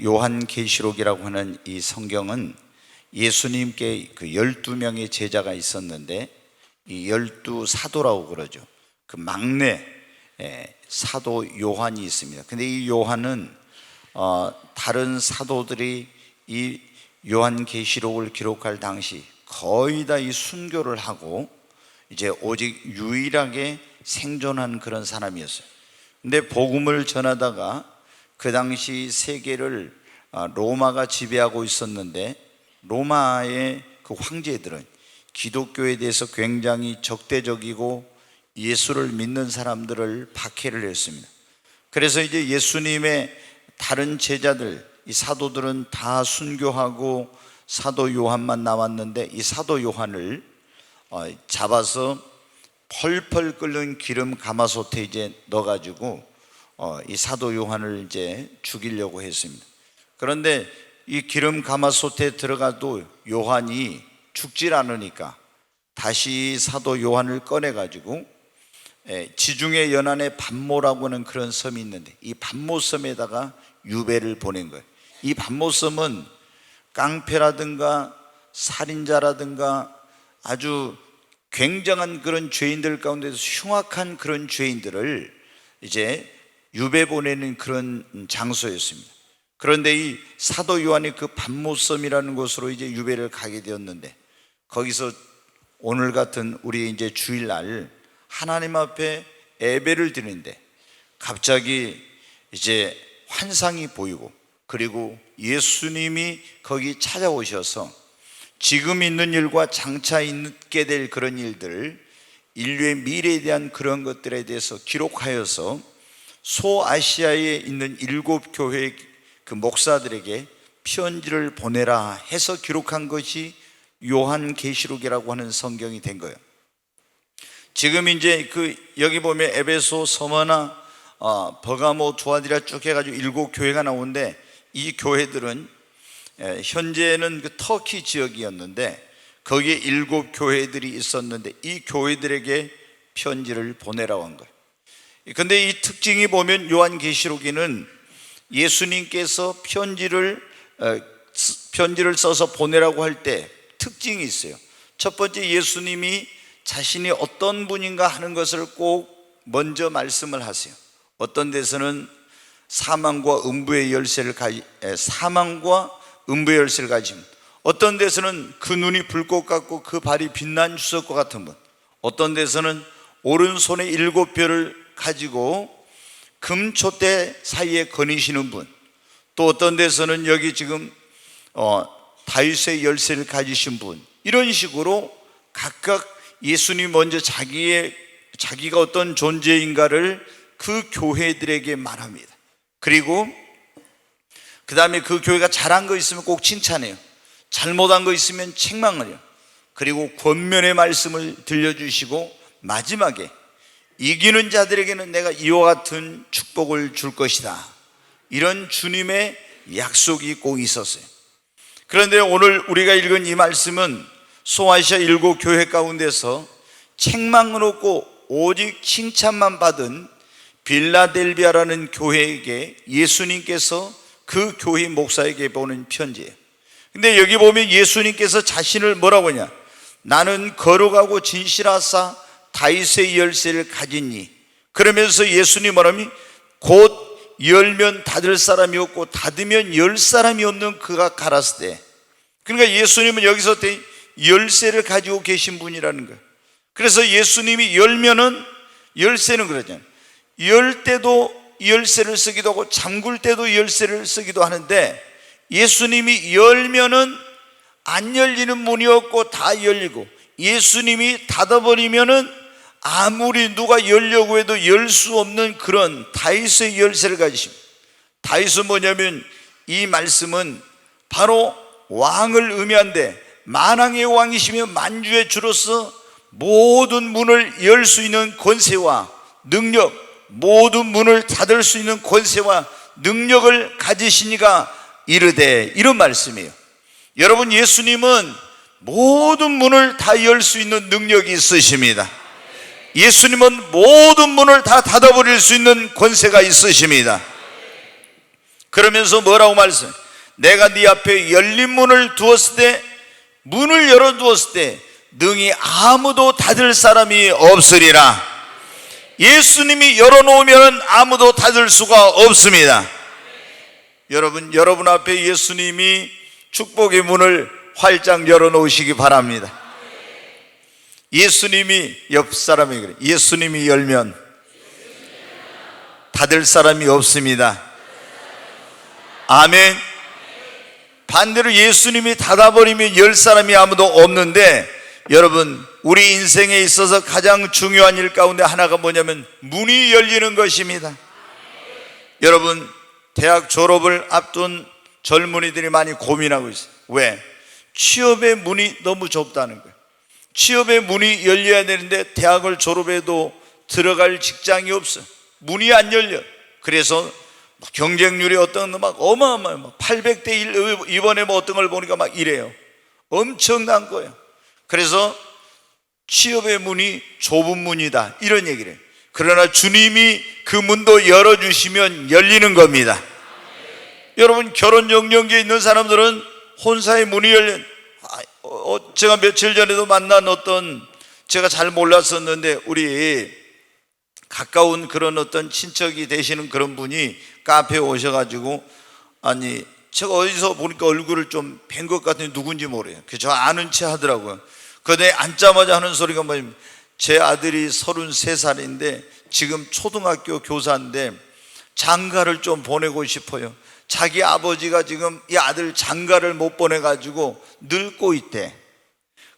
요한계시록이라고 하는 이 성경은 예수님께 그 12명의 제자가 있었는데 이 12사도라고 그러죠. 그 막내 사도 요한이 있습니다. 근데 이 요한은 다른 사도들이 이 요한계시록을 기록할 당시 거의 다 이 순교를 하고 이제 오직 유일하게 생존한 그런 사람이었어요. 근데 복음을 전하다가 그 당시 세계를 로마가 지배하고 있었는데 로마의 그 황제들은 기독교에 대해서 굉장히 적대적이고 예수를 믿는 사람들을 박해를 했습니다. 그래서 이제 예수님의 다른 제자들, 이 사도들은 다 순교하고 사도 요한만 남았는데 이 사도 요한을 잡아서 펄펄 끓는 기름 가마솥에 이제 넣어가지고 이 사도 요한을 이제 죽이려고 했습니다. 그런데 이 기름 가마솥에 들어가도 요한이 죽질 않으니까 다시 사도 요한을 꺼내가지고 지중해 연안에 반모라고 하는 그런 섬이 있는데 이 반모섬에다가 유배를 보낸 거예요. 이 반모섬은 깡패라든가 살인자라든가 아주 굉장한 그런 죄인들 가운데서 흉악한 그런 죄인들을 이제 유배 보내는 그런 장소였습니다. 그런데 이 사도 요한이 그 반모섬이라는 곳으로 이제 유배를 가게 되었는데 거기서 오늘 같은 우리 이제 주일날 하나님 앞에 예배를 드리는데 갑자기 이제 환상이 보이고 그리고 예수님이 거기 찾아오셔서 지금 있는 일과 장차 있게 될 그런 일들, 인류의 미래에 대한 그런 것들에 대해서 기록하여서 소아시아에 있는 7교회의 그 목사들에게 편지를 보내라 해서 기록한 것이 요한계시록이라고 하는 성경이 된 거예요. 지금 이제 여기 보면 에베소, 서머나, 버가모, 두아디라 쭉 해가지고 7교회가 나오는데 이 교회들은 현재는 그 터키 지역이었는데 거기에 7교회들이 있었는데 이 교회들에게 편지를 보내라고 한 거예요. 근데 이 특징이 보면 요한계시록에는 예수님께서 편지를 써서 보내라고 할 때 특징이 있어요. 첫 번째, 예수님이 자신이 어떤 분인가 하는 것을 꼭 먼저 말씀을 하세요. 어떤 데서는 사망과 음부의 열쇠를 가지면, 어떤 데서는 그 눈이 불꽃 같고 그 발이 빛난 주석과 같은 분, 어떤 데서는 오른손에 7별을 가지고 금촛대 사이에 거니시는 분, 또 어떤 데서는 여기 지금 다윗의 열쇠를 가지신 분, 이런 식으로 각각 예수님이 먼저 자기가 어떤 존재인가를 그 교회들에게 말합니다. 그리고 그 다음에 그 교회가 잘한 거 있으면 꼭 칭찬해요. 잘못한 거 있으면 책망을 해요. 그리고 권면의 말씀을 들려주시고 마지막에 이기는 자들에게는 내가 이와 같은 축복을 줄 것이다, 이런 주님의 약속이 꼭 있었어요. 그런데 오늘 우리가 읽은 이 말씀은 소아시아 7교회 가운데서 책망은 없고 오직 칭찬만 받은 빌라델비아라는 교회에게 예수님께서 그 교회 목사에게 보낸 편지예요. 근데 여기 보면 예수님께서 자신을 뭐라고 하냐, 나는 거룩하고 진실하사 다윗의 열쇠를 가지니, 그러면서 예수님 말하면 곧 열면 닫을 사람이 없고 닫으면 열 사람이 없는 그가 가라사대. 그러니까 예수님은 여기서 열쇠를 가지고 계신 분이라는 거예요. 그래서 예수님이 열면은, 열쇠는 그러잖아요, 열 때도 열쇠를 쓰기도 하고 잠글 때도 열쇠를 쓰기도 하는데, 예수님이 열면은 안 열리는 문이 없고 다 열리고, 예수님이 닫아버리면은 아무리 누가 열려고 해도 열 수 없는 그런 다윗의 열쇠를 가지십니다. 다윗은 뭐냐면, 이 말씀은 바로 왕을 의미한데 만왕의 왕이시며 만주의 주로서 모든 문을 열 수 있는 권세와 능력, 모든 문을 닫을 수 있는 권세와 능력을 가지시니가 이르되, 이런 말씀이에요. 여러분, 예수님은 모든 문을 다 열 수 있는 능력이 있으십니다. 예수님은 모든 문을 다 닫아버릴 수 있는 권세가 있으십니다. 그러면서 뭐라고 말씀해요? 내가 네 앞에 열린 문을 두었을 때, 문을 열어두었을 때 능히 아무도 닫을 사람이 없으리라. 예수님이 열어놓으면 아무도 닫을 수가 없습니다. 여러분 앞에 예수님이 축복의 문을 활짝 열어놓으시기 바랍니다. 예수님이, 옆 사람이 그래, 예수님이 열면 닫을 사람이 없습니다. 아멘. 반대로 예수님이 닫아버리면 열 사람이 아무도 없는데, 여러분, 우리 인생에 있어서 가장 중요한 일 가운데 하나가 뭐냐면 문이 열리는 것입니다. 여러분, 대학 졸업을 앞둔 젊은이들이 많이 고민하고 있어요. 왜? 취업의 문이 너무 좁다는 거예요. 취업의 문이 열려야 되는데 대학을 졸업해도 들어갈 직장이 없어요. 문이 안 열려. 그래서 경쟁률이 어떤 막 어마어마해요. 800대 1, 이번에 뭐 어떤 걸 보니까 막 이래요. 엄청난 거예요. 그래서 취업의 문이 좁은 문이다, 이런 얘기를 해요. 그러나 주님이 그 문도 열어주시면 열리는 겁니다. 여러분, 결혼 영역에 있는 사람들은 혼사의 문이 열린, 제가 며칠 전에도 만난 어떤, 제가 잘 몰랐었는데 우리 가까운 그런 어떤 친척이 되시는 그런 분이 카페에 오셔가지고, 아니 제가 어디서 보니까 얼굴을 좀 뵌 것 같은데 누군지 모르요. 그래서 저 아는 체 하더라고요. 그런데 앉자마자 하는 소리가 뭐냐면, 제 아들이 33살인데 지금 초등학교 교사인데 장가를 좀 보내고 싶어요. 자기 아버지가 지금 이 아들 장가를 못 보내가지고 늙고 있대.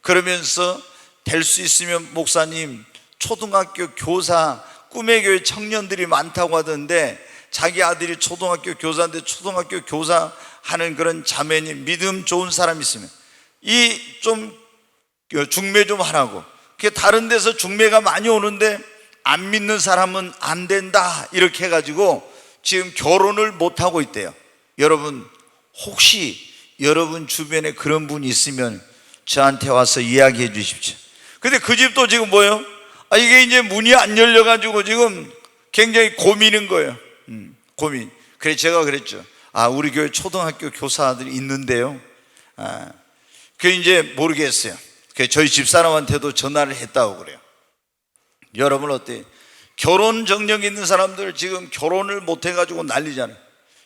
그러면서 될 수 있으면 목사님, 초등학교 교사, 꿈의 교회 청년들이 많다고 하던데 자기 아들이 초등학교 교사인데 초등학교 교사 하는 그런 자매님, 믿음 좋은 사람 있으면 이 좀 중매 좀 하라고. 그게 다른 데서 중매가 많이 오는데 안 믿는 사람은 안 된다, 이렇게 해가지고 지금 결혼을 못 하고 있대요. 여러분, 혹시 여러분 주변에 그런 분이 있으면 저한테 와서 이야기해 주십시오. 근데 그 집도 지금 뭐예요? 이게 이제 문이 안 열려가지고 지금 굉장히 고민인 거예요. 고민. 그래서 제가 그랬죠. 우리 교회 초등학교 교사들이 있는데요. 그 이제 모르겠어요. 저희 집사람한테도 전화를 했다고 그래요. 여러분 어때요? 결혼 정령이 있는 사람들 지금 결혼을 못 해가지고 난리잖아요.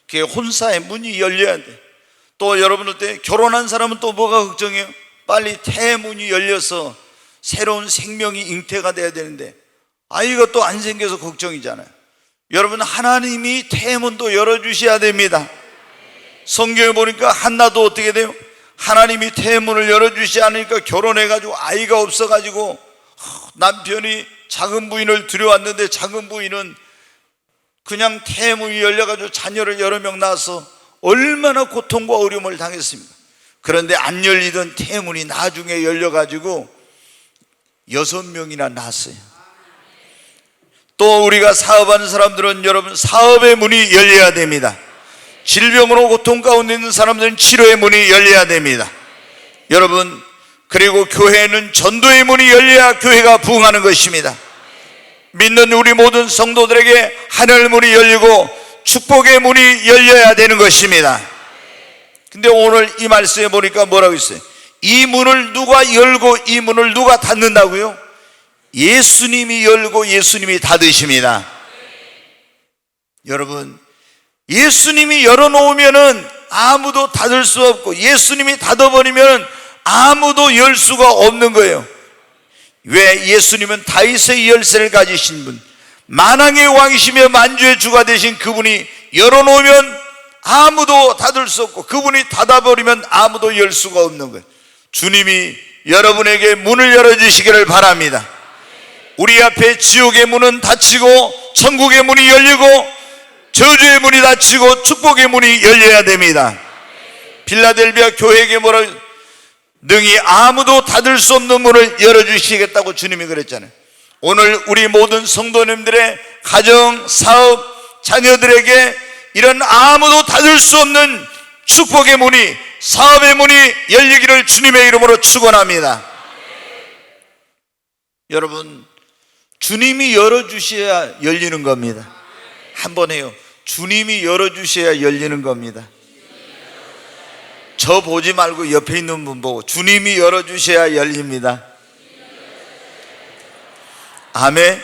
그게 혼사의 문이 열려야 돼. 또 여러분 어때요? 결혼한 사람은 또 뭐가 걱정해요? 빨리 태문이 열려서 새로운 생명이 잉태가 돼야 되는데 아이가 또 안 생겨서 걱정이잖아요. 여러분, 하나님이 태문도 열어주셔야 됩니다. 성경에 보니까 한나도 어떻게 돼요? 하나님이 태문을 열어주시지 않으니까 결혼해가지고 아이가 없어가지고 남편이 작은 부인을 들여왔는데 작은 부인은 그냥 태문이 열려가지고 자녀를 여러 명 낳아서 얼마나 고통과 어려움을 당했습니다. 그런데 안 열리던 태문이 나중에 열려가지고 6명이나 낳았어요. 또 우리가 사업하는 사람들은 여러분, 사업의 문이 열려야 됩니다. 질병으로 고통 가운데 있는 사람들은 치료의 문이 열려야 됩니다. 여러분, 그리고 교회는 전도의 문이 열려야 교회가 부흥하는 것입니다. 믿는 우리 모든 성도들에게 하늘 문이 열리고 축복의 문이 열려야 되는 것입니다. 근데 오늘 이 말씀에 보니까 뭐라고 있어요? 이 문을 누가 열고 이 문을 누가 닫는다고요? 예수님이 열고 예수님이 닫으십니다. 여러분, 예수님이 열어놓으면 아무도 닫을 수 없고 예수님이 닫아버리면 아무도 열 수가 없는 거예요. 왜? 예수님은 다윗의 열쇠를 가지신 분, 만왕의 왕이시며 만주의 주가 되신 그분이 열어놓으면 아무도 닫을 수 없고 그분이 닫아버리면 아무도 열 수가 없는 거예요. 주님이 여러분에게 문을 열어주시기를 바랍니다. 우리 앞에 지옥의 문은 닫히고 천국의 문이 열리고 저주의 문이 닫히고 축복의 문이 열려야 됩니다. 필라델비아 교회에게 뭐라고, 능히 아무도 닫을 수 없는 문을 열어주시겠다고 주님이 그랬잖아요. 오늘 우리 모든 성도님들의 가정, 사업, 자녀들에게 이런 아무도 닫을 수 없는 축복의 문이, 사업의 문이 열리기를 주님의 이름으로 축원합니다. 여러분, 주님이 열어주셔야 열리는 겁니다. 한번 해요. 주님이 열어주셔야 열리는 겁니다. 저 보지 말고 옆에 있는 분 보고 주님이 열어주셔야 열립니다. 아멘.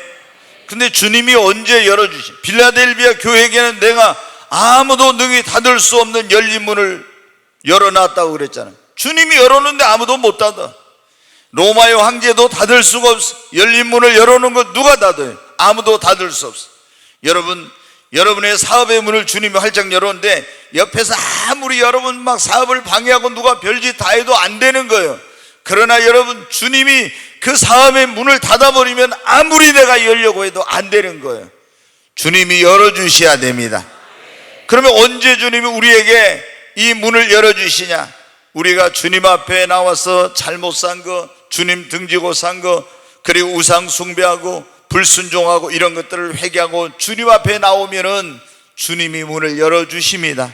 근데 주님이 언제 열어주시? 빌라델비아 교회에게는 내가 아무도 능히 닫을 수 없는 열린 문을 열어놨다고 그랬잖아요. 주님이 열어놓는데 아무도 못 닫아. 로마의 황제도 닫을 수가 없어. 열린 문을 열어놓은 건 누가 닫아요? 아무도 닫을 수 없어. 여러분의 사업의 문을 주님이 활짝 열었는데 옆에서 아무리 여러분 막 사업을 방해하고 누가 별짓 다 해도 안 되는 거예요. 그러나 여러분, 주님이 그 사업의 문을 닫아버리면 아무리 내가 열려고 해도 안 되는 거예요. 주님이 열어주셔야 됩니다. 그러면 언제 주님이 우리에게 이 문을 열어주시냐? 우리가 주님 앞에 나와서 잘못 산 거, 주님 등지고 산 거, 그리고 우상 숭배하고 불순종하고 이런 것들을 회개하고 주님 앞에 나오면은 주님이 문을 열어주십니다.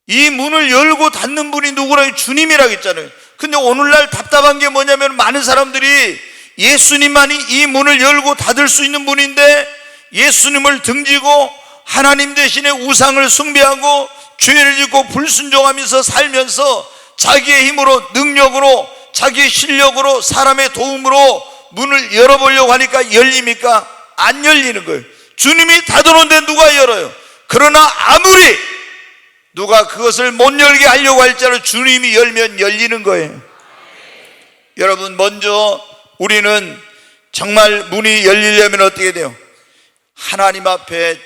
이 문을 열고 닫는 분이 누구라고? 주님이라고 했잖아요. 근데 오늘날 답답한 게 뭐냐면 많은 사람들이 예수님만이 이 문을 열고 닫을 수 있는 분인데 예수님을 등지고 하나님 대신에 우상을 숭배하고 죄를 짓고 불순종하면서 살면서 자기의 힘으로, 능력으로, 자기의 실력으로, 사람의 도움으로 문을 열어보려고 하니까 열립니까? 안 열리는 거예요. 주님이 닫아놓은데 누가 열어요? 그러나 아무리 누가 그것을 못 열게 하려고 할지라도 주님이 열면 열리는 거예요. 여러분, 먼저 우리는 정말 문이 열리려면 어떻게 돼요? 하나님 앞에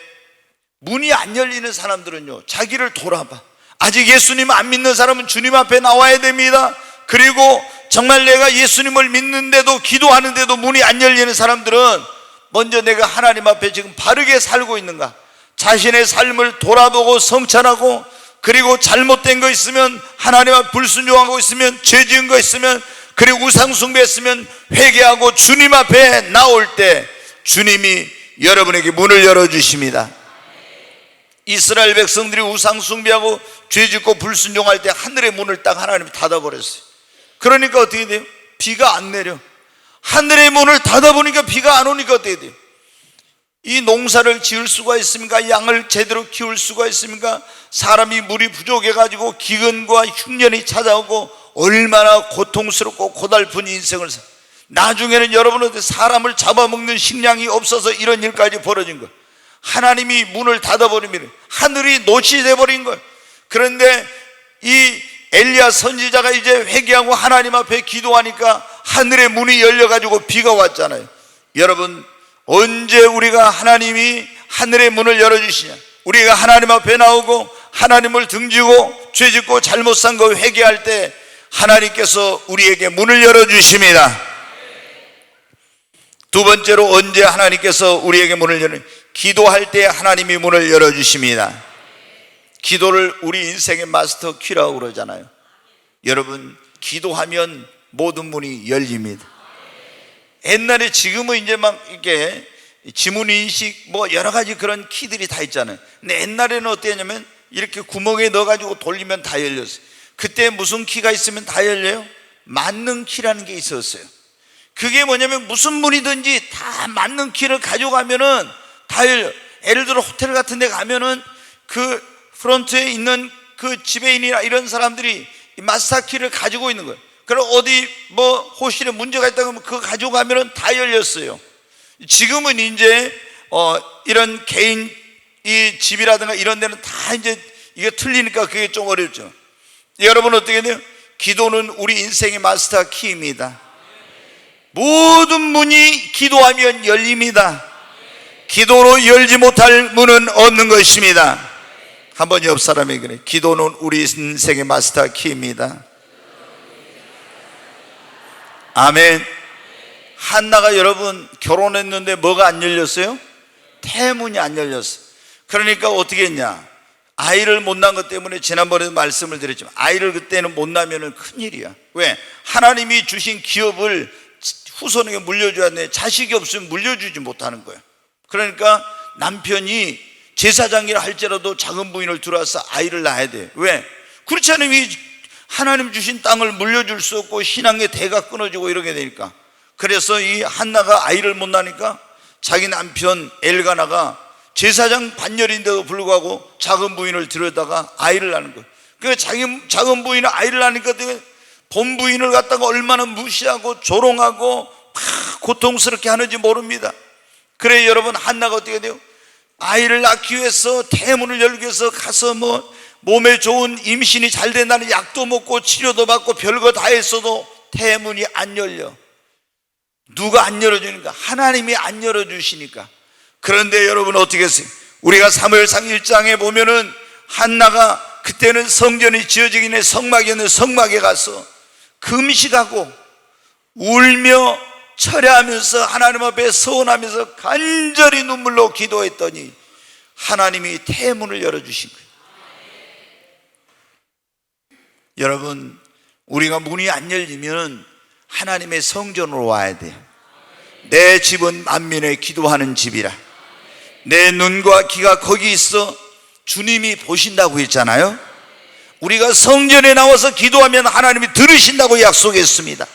문이 안 열리는 사람들은요, 자기를 돌아봐. 아직 예수님 안 믿는 사람은 주님 앞에 나와야 됩니다. 그리고 정말 내가 예수님을 믿는데도, 기도하는데도 문이 안 열리는 사람들은 먼저 내가 하나님 앞에 지금 바르게 살고 있는가, 자신의 삶을 돌아보고 성찰하고, 그리고 잘못된 거 있으면 하나님 앞에 불순종하고 있으면, 죄 지은 거 있으면, 그리고 우상 숭배했으면 회개하고 주님 앞에 나올 때 주님이 여러분에게 문을 열어주십니다. 이스라엘 백성들이 우상 숭배하고 죄 짓고 불순종할 때 하늘의 문을 딱 하나님이 닫아버렸어요. 그러니까 어떻게 돼요? 비가 안 내려. 하늘의 문을 닫아보니까 비가 안 오니까 어떻게 돼요? 이 농사를 지을 수가 있습니까? 양을 제대로 키울 수가 있습니까? 사람이 물이 부족해가지고 기근과 흉년이 찾아오고 얼마나 고통스럽고 고달픈 인생을 살. 나중에는 여러분한테 사람을 잡아먹는 식량이 없어서 이런 일까지 벌어진 거예요. 하나님이 문을 닫아버리면 하늘이 노시 돼버린 거예요. 그런데 이 엘리야 선지자가 이제 회개하고 하나님 앞에 기도하니까 하늘의 문이 열려가지고 비가 왔잖아요. 여러분, 언제 우리가 하나님이 하늘의 문을 열어주시냐? 우리가 하나님 앞에 나오고 하나님을 등지고 죄짓고 잘못 산 거 회개할 때 하나님께서 우리에게 문을 열어주십니다. 두 번째로, 언제 하나님께서 우리에게 문을 열어주냐? 기도할 때 하나님이 문을 열어주십니다. 기도를 우리 인생의 마스터 키라고 그러잖아요. 여러분, 기도하면 모든 문이 열립니다. 옛날에, 지금은 이제 막 이렇게 지문인식 뭐 여러 가지 그런 키들이 다 있잖아요. 근데 옛날에는 어땠냐면 이렇게 구멍에 넣어가지고 돌리면 다 열렸어요. 그때 무슨 키가 있으면 다 열려요? 맞는 키라는 게 있었어요. 그게 뭐냐면 무슨 문이든지 다 맞는 키를 가져가면은 다 열려. 예를 들어 호텔 같은 데 가면은 그 프런트에 있는 그 지배인이나 이런 사람들이 이 마스터 키를 가지고 있는 거예요. 그럼 어디 뭐 호실에 문제가 있다고 하면 그거 가져가면은 다 열렸어요. 지금은 이제 이런 개인 이 집이라든가 이런 데는 다 이제 이게 틀리니까 그게 좀 어렵죠. 여러분, 어떻게 돼요? 기도는 우리 인생의 마스터 키입니다. 모든 문이 기도하면 열립니다. 기도로 열지 못할 문은 없는 것입니다. 한번 옆 사람에게 그래, 기도는 우리 인생의 마스터 키입니다. 아멘. 한나가 여러분 결혼했는데 뭐가 안 열렸어요? 태문이 안 열렸어요. 그러니까 어떻게 했냐? 아이를 못 낳은 것 때문에 지난번에도 말씀을 드렸지만 아이를 그때는 못 낳으면 큰일이야. 왜? 하나님이 주신 기업을 후손에게 물려줘야 돼. 자식이 없으면 물려주지 못하는 거야. 그러니까 남편이 제사장이라 할지라도 작은 부인을 들어와서 아이를 낳아야 돼. 왜? 그렇지 않으면 하나님 주신 땅을 물려줄 수 없고 신앙의 대가 끊어지고 이러게 되니까. 그래서 이 한나가 아이를 못 낳으니까 자기 남편 엘가나가 제사장 반열인데도 불구하고 작은 부인을 들여다가 아이를 낳는 거예요. 그러니까 작은 부인은 아이를 낳으니까 본 부인을 갖다가 얼마나 무시하고 조롱하고 막 고통스럽게 하는지 모릅니다. 그래 여러분, 한나가 어떻게 돼요? 아이를 낳기 위해서, 태문을 열기 위해서 가서 몸에 좋은, 임신이 잘 된다는 약도 먹고 치료도 받고 별거 다 했어도 태문이 안 열려. 누가 안 열어주니까? 하나님이 안 열어주시니까. 그런데 여러분 어떻게 했어요? 우리가 사무엘상 1장에 보면은 한나가, 그때는 성전이 지어지기 전에 성막이었는데 성막에 가서 금식하고 울며 철야하면서 하나님 앞에 서원하면서 간절히 눈물로 기도했더니 하나님이 태문을 열어주신 거예요. 여러분, 우리가 문이 안 열리면 하나님의 성전으로 와야 돼요. 내 집은 만민의 기도하는 집이라. 내 눈과 귀가 거기 있어 주님이 보신다고 했잖아요. 우리가 성전에 나와서 기도하면 하나님이 들으신다고 약속했습니다.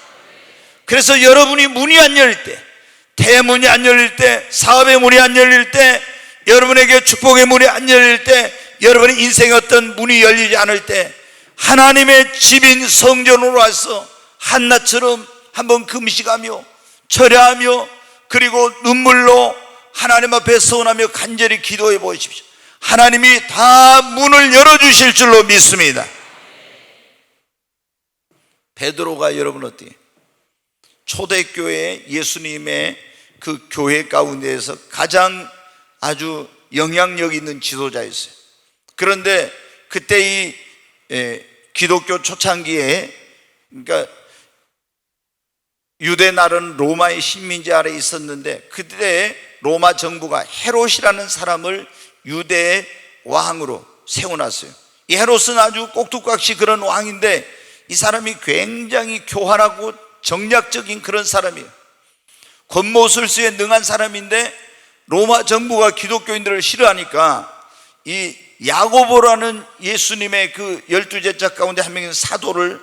그래서 여러분이 문이 안 열릴 때, 대문이 안 열릴 때, 사업의 문이 안 열릴 때, 여러분에게 축복의 문이 안 열릴 때, 여러분의 인생의 어떤 문이 열리지 않을 때 하나님의 집인 성전으로 와서 한나처럼 한번 금식하며 철야하며 그리고 눈물로 하나님 앞에 서원하며 간절히 기도해 보십시오. 하나님이 다 문을 열어주실 줄로 믿습니다. 베드로가 여러분 어때요? 초대교회 예수님의 그 교회 가운데에서 가장 아주 영향력 있는 지도자였어요. 그런데 그때 이 기독교 초창기에, 그러니까 유대 나라는 로마의 식민지 아래 있었는데 그때 로마 정부가 헤롯이라는 사람을 유대의 왕으로 세워놨어요. 이 헤롯은 아주 꼭두각시 그런 왕인데 이 사람이 굉장히 교활하고 정략적인 그런 사람이에요. 권모술수에 능한 사람인데 로마 정부가 기독교인들을 싫어하니까 이 야고보라는 예수님의 그 12제자 가운데 한 명인 사도를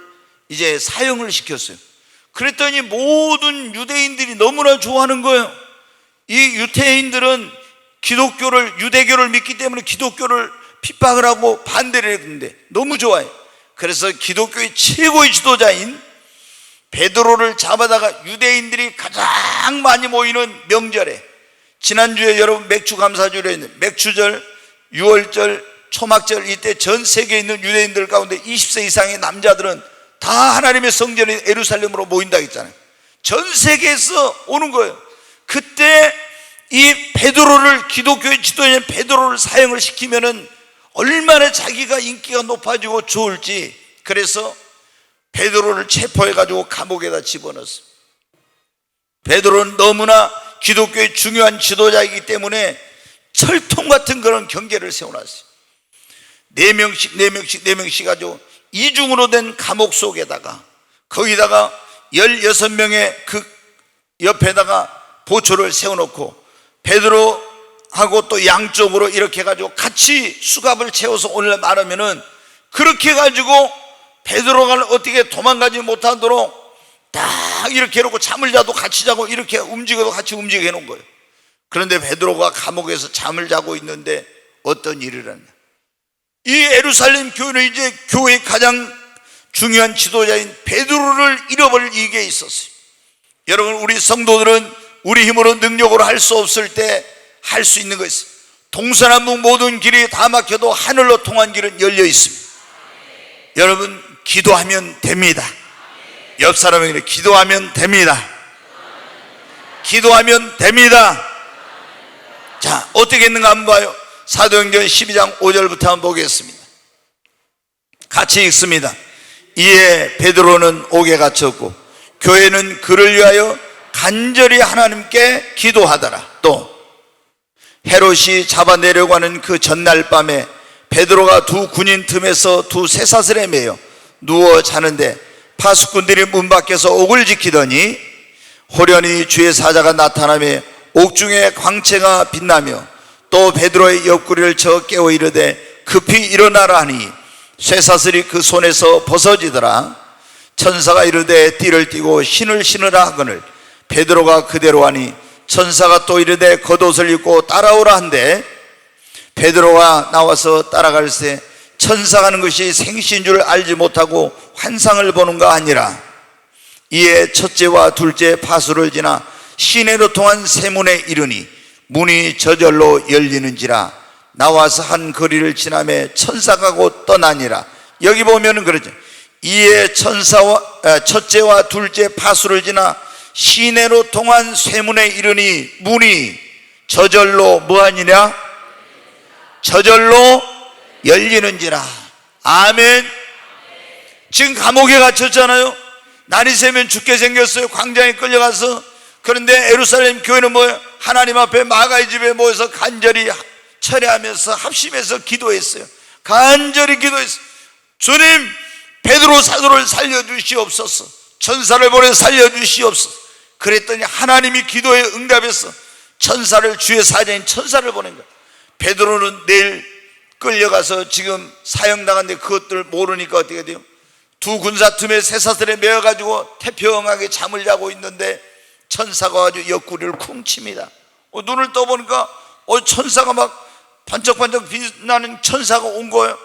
이제 사형을 시켰어요. 그랬더니 모든 유대인들이 너무나 좋아하는 거예요. 이 유대인들은 유대교를 믿기 때문에 기독교를 핍박을 하고 반대를 했는데 너무 좋아해요. 그래서 기독교의 최고의 지도자인 베드로를 잡아다가 유대인들이 가장 많이 모이는 명절에, 지난주에 여러분 맥주 감사주로 했는데 맥주절, 유월절, 초막절, 이때 전 세계에 있는 유대인들 가운데 20세 이상의 남자들은 다 하나님의 성전인 예루살렘으로 모인다 했잖아요. 전 세계에서 오는 거예요. 그때 이 베드로를, 기독교의 지도자인 베드로를 사형을 시키면은 얼마나 자기가 인기가 높아지고 좋을지, 그래서 베드로를 체포해가지고 감옥에다 집어넣었어요. 베드로는 너무나 기독교의 중요한 지도자이기 때문에 철통 같은 그런 경계를 세워놨어요. 4명씩 가지고 이중으로 된 감옥 속에다가, 거기다가 16명의 그 옆에다가 보초를 세워놓고 베드로하고 또 양쪽으로 이렇게 해가지고 같이 수갑을 채워서 오늘 말하면은, 그렇게 해가지고 베드로가 어떻게 도망가지 못하도록 딱 이렇게 해놓고 잠을 자도 같이 자고 이렇게 움직여도 같이 움직여 해놓은 거예요. 그런데 베드로가 감옥에서 잠을 자고 있는데 어떤 일이 일어났냐. 이 예루살렘 교회는 이제 교회의 가장 중요한 지도자인 베드로를 잃어버릴 위기에 있었어요. 여러분, 우리 성도들은 우리 힘으로 능력으로 할 수 없을 때 할 수 있는 것이, 동서남북 모든 길이 다 막혀도 하늘로 통한 길은 열려 있습니다. 여러분, 기도하면 됩니다. 옆 사람에게 기도하면 됩니다. 기도하면 됩니다. 자, 어떻게 했는가 한번 봐요. 사도행전 12장 5절부터 한번 보겠습니다. 같이 읽습니다. 이에 베드로는 옥에 갇혔고 교회는 그를 위하여 간절히 하나님께 기도하더라. 또 헤롯이 잡아내려고 하는 그 전날 밤에 베드로가 두 군인 틈에서 두 쇠사슬에 매여 누워 자는데 파수꾼들이 문 밖에서 옥을 지키더니 호련히 주의 사자가 나타나며 옥중에 광채가 빛나며 또 베드로의 옆구리를 쳐 깨워 이르되 급히 일어나라 하니 쇠사슬이 그 손에서 벗어지더라. 천사가 이르되 띠를 띠고 신을 신으라 하거늘 베드로가 그대로 하니 천사가 또 이르되 겉옷을 입고 따라오라 한데 베드로가 나와서 따라갈새 천사가 하는 것이 생시인 줄 알지 못하고 환상을 보는가 하니라. 이에 첫째와 둘째 파수를 지나 시내로 통한 세문에 이르니 문이 저절로 열리는지라. 나와서 한 거리를 지나매 천사가 곧 떠나니라. 여기 보면은 그러죠. 이에 첫째와 둘째 파수를 지나 시내로 통한 쇠문에 이르니 문이 저절로 뭐하니냐? 저절로 열리는지라. 아멘. 지금 감옥에 갇혔잖아요. 날이 새면 죽게 생겼어요. 광장에 끌려가서. 그런데 예루살렘 교회는 뭐예요? 하나님 앞에 마가의 집에 모여서 간절히 철회하면서 합심해서 기도했어요. 간절히 기도했어요. 주님, 베드로 사도를 살려주시옵소서. 천사를 보내 살려주시옵소서. 그랬더니 하나님이 기도에 응답해서 천사를, 주의 사자인 천사를 보낸 거예요. 베드로는 내일 끌려가서 지금 사형당한데 그것들 모르니까 어떻게 돼요? 두 군사 틈에 쇠사슬에 매어가지고 태평하게 잠을 자고 있는데 천사가 아주 옆구리를 쿵 칩니다. 눈을 떠보니까 천사가 막 반짝반짝 빛나는 천사가 온 거예요.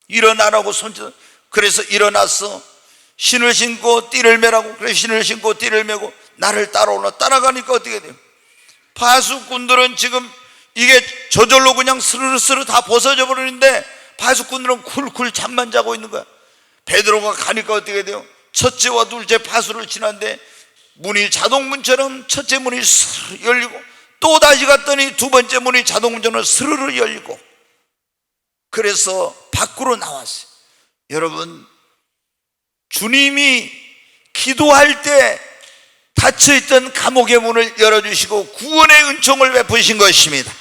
일어나라고 손짓. 그래서 일어났어. 신을 신고 띠를 매라고. 그래서 신을 신고 띠를 매고 나를 따라오라. 따라가니까 어떻게 돼요? 파수꾼들은 지금 이게 저절로 그냥 스르르스르 다 벗어져 버리는데 파수꾼들은 쿨쿨 잠만 자고 있는 거야. 베드로가 가니까 어떻게 돼요? 첫째와 둘째 파수를 지났는데 문이 자동문처럼 첫째 문이 스르르 열리고 또 다시 갔더니 두 번째 문이 자동문처럼 스르르 열리고 그래서 밖으로 나왔어요. 여러분, 주님이 기도할 때 닫혀있던 감옥의 문을 열어주시고 구원의 은총을 베푸신 것입니다.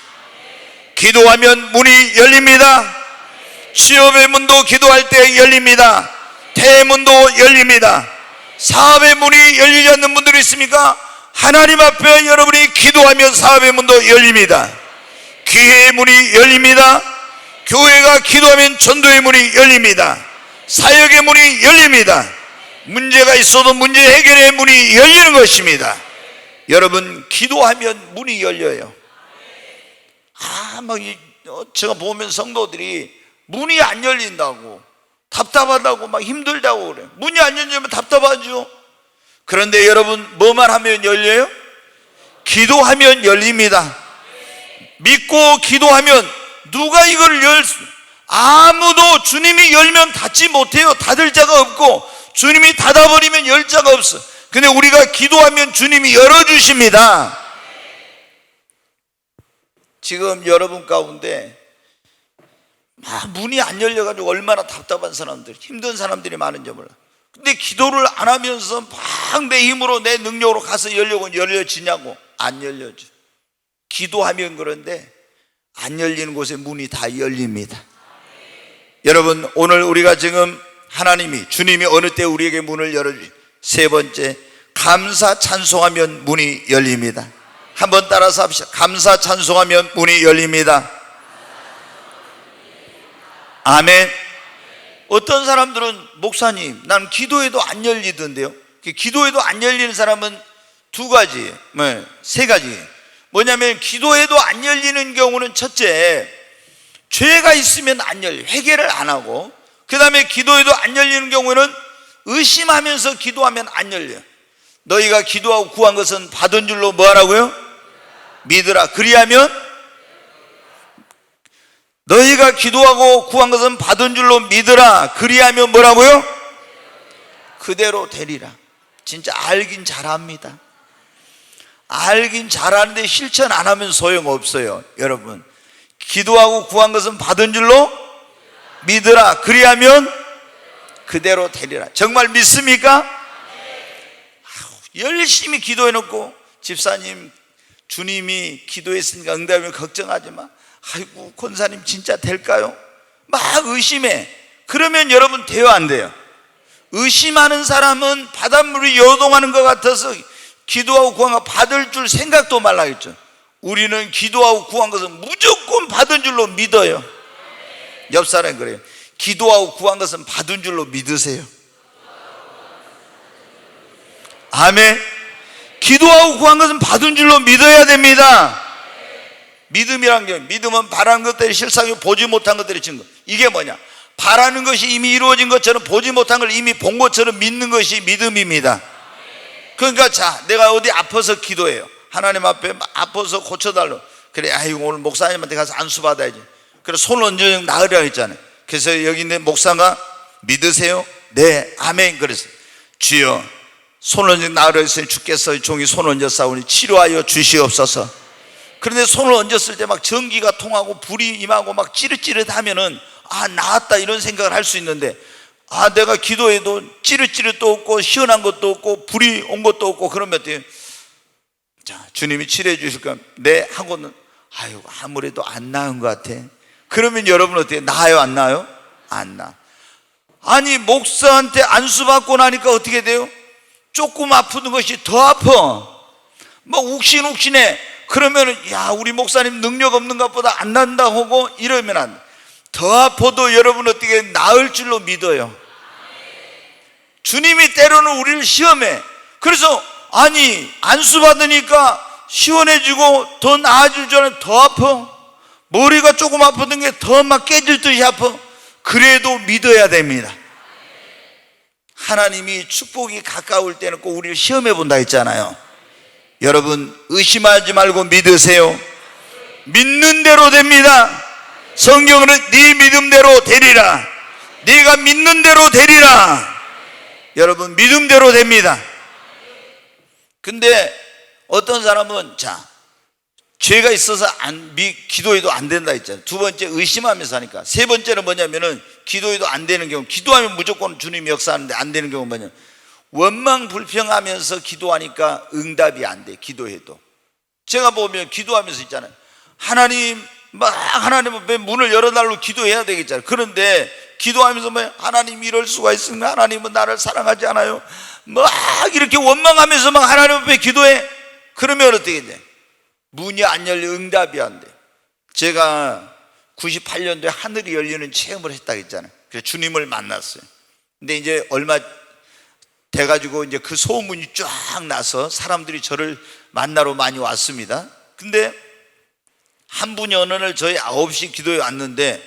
기도하면 문이 열립니다. 취업의 문도 기도할 때 열립니다. 대문도 열립니다. 사업의 문이 열리지 않는 분들이 있습니까? 하나님 앞에 여러분이 기도하면 사업의 문도 열립니다. 기회의 문이 열립니다. 교회가 기도하면 전도의 문이 열립니다. 사역의 문이 열립니다. 문제가 있어도 문제 해결의 문이 열리는 것입니다. 여러분, 기도하면 문이 열려요. 제가 보면 성도들이 문이 안 열린다고, 답답하다고, 막 힘들다고 그래요. 문이 안 열리면 답답하죠. 그런데 여러분, 뭐만 하면 열려요? 기도하면 열립니다. 믿고 기도하면 누가 이걸 아무도 주님이 열면 닫지 못해요. 닫을 자가 없고 주님이 닫아버리면 열 자가 없어. 근데 우리가 기도하면 주님이 열어주십니다. 지금 여러분 가운데 문이 안 열려가지고 얼마나 답답한 사람들, 힘든 사람들이 많은지 몰라. 근데 기도를 안 하면서 막 내 힘으로 내 능력으로 가서 열려고 열려지냐고. 안 열려져. 기도하면 그런데 안 열리는 곳에 문이 다 열립니다. 여러분, 오늘 우리가 지금 하나님이, 주님이 어느 때 우리에게 문을 열어주시. 세 번째, 감사 찬송하면 문이 열립니다. 한번 따라서 합시다. 감사 찬송하면 문이 열립니다. 아멘. 어떤 사람들은 목사님, 난 기도해도 안 열리던데요. 기도해도 안 열리는 사람은 두 가지, 세 가지. 뭐냐면 기도해도 안 열리는 경우는 첫째, 죄가 있으면 안 열려요. 회개를 안 하고. 그 다음에 기도해도 안 열리는 경우는 의심하면서 기도하면 안 열려요. 너희가 기도하고 구한 것은 받은 줄로 뭐 하라고요? 믿으라. 그리하면 너희가 기도하고 구한 것은 받은 줄로 믿으라. 그리하면 뭐라고요? 그대로 되리라. 진짜 알긴 잘합니다. 알긴 잘하는데 실천 안 하면 소용없어요. 여러분, 기도하고 구한 것은 받은 줄로 믿으라. 그리하면 그대로 되리라. 정말 믿습니까? 열심히 기도해놓고 집사님, 주님이 기도했으니까 응답이면 걱정하지 마. 아이고, 권사님 진짜 될까요? 막 의심해. 그러면 여러분 돼요, 안 돼요? 의심하는 사람은 바닷물이 요동하는 것 같아서 기도하고 구한 거 받을 줄 생각도 말라겠죠. 우리는 기도하고 구한 것은 무조건 받은 줄로 믿어요. 옆 사람이 그래요. 기도하고 구한 것은 받은 줄로 믿으세요. 아멘. 기도하고 구한 것은 받은 줄로 믿어야 됩니다. 믿음이란 게, 믿음은 바라는 것들이 실상이 보지 못한 것들이 증거. 이게 뭐냐? 바라는 것이 이미 이루어진 것처럼 보지 못한 걸 이미 본 것처럼 믿는 것이 믿음입니다. 그러니까 자, 내가 어디 아파서 기도해요. 하나님 앞에 아파서 고쳐달라고. 그래, 아이고 오늘 목사님한테 가서 안수 받아야지. 그래, 손 얹어 나으려고 했잖아요. 그래서 여기 있는 목사가 믿으세요? 네, 아멘. 그래서 주여 손 얹어 나으려 했으니 주께서 종이 손 얹어 싸우니 치료하여 주시옵소서. 그런데 손을 얹었을 때 막 전기가 통하고 불이 임하고 막 찌릿찌릿하면은 아, 나았다 이런 생각을 할 수 있는데, 아, 내가 기도해도 찌릿찌릿도 없고 시원한 것도 없고 불이 온 것도 없고 그러면 어때요? 자, 주님이 치료해 주실 거면 네 하고는 아유 아무래도 안 나은 것 같아. 그러면 여러분 어때요? 나아요 안 나아요? 안 나. 아니 목사한테 안수 받고 나니까 어떻게 돼요? 조금 아픈 것이 더 아파. 막 욱신욱신해. 그러면은 야, 우리 목사님 능력 없는 것보다 안 난다 하고 이러면 안 돼. 더 아파도 여러분 어떻게 나을 줄로 믿어요. 주님이 때로는 우리를 시험해. 그래서 아니 안수 받으니까 시원해지고 더 나아질 줄 알았는데 더 아파. 머리가 조금 아프던 게 더 막 깨질 듯이 아파. 그래도 믿어야 됩니다. 하나님이 축복이 가까울 때는 꼭 우리를 시험해 본다 했잖아요. 여러분 의심하지 말고 믿으세요. 믿는 대로 됩니다. 성경은 네 믿음대로 되리라. 네가 믿는 대로 되리라. 여러분 믿음대로 됩니다. 근데 어떤 사람은 자, 죄가 있어서 기도해도 안 된다 했잖아요. 두 번째 의심하면서 하니까. 세 번째는 뭐냐면은 기도해도 안 되는 경우, 기도하면 무조건 주님이 역사하는데 안 되는 경우 뭐냐, 원망 불평하면서 기도하니까 응답이 안 돼. 기도해도 제가 보면 기도하면서 있잖아요. 하나님 앞에 문을 열어달라고 기도해야 되겠잖아요. 그런데 기도하면서 하나님 이럴 수가 있습니까? 하나님은 나를 사랑하지 않아요? 막 이렇게 원망하면서 막 하나님 앞에 기도해. 그러면 어떻게 돼? 문이 안 열려. 응답이 안 돼. 제가 98년도에 하늘이 열리는 체험을 했다고 했잖아요. 그래서 주님을 만났어요. 근데 이제 얼마 돼가지고 이제 그 소문이 쫙 나서 사람들이 저를 만나러 많이 왔습니다. 근데 한 분이 어느 날 저희 9시 기도에 왔는데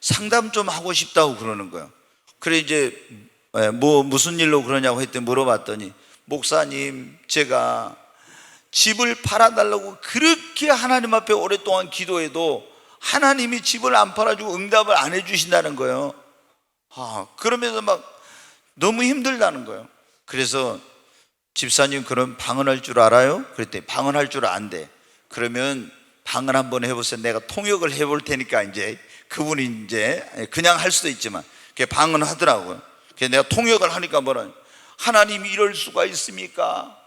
상담 좀 하고 싶다고 그러는 거예요. 그래 이제 무슨 일로 그러냐고 했더니 물어봤더니 목사님 제가 집을 팔아달라고 그렇게 하나님 앞에 오랫동안 기도해도 하나님이 집을 안 팔아주고 응답을 안 해주신다는 거예요. 그러면서 막 너무 힘들다는 거예요. 그래서 집사님 그럼 방언할 줄 알아요? 그랬더니 방언할 줄 안돼. 그러면 방언 한번 해보세요. 내가 통역을 해볼 테니까 이제 그분이 이제 그냥 할 수도 있지만 방언 하더라고요. 그래서 내가 통역을 하니까 뭐라, 하나님이 이럴 수가 있습니까?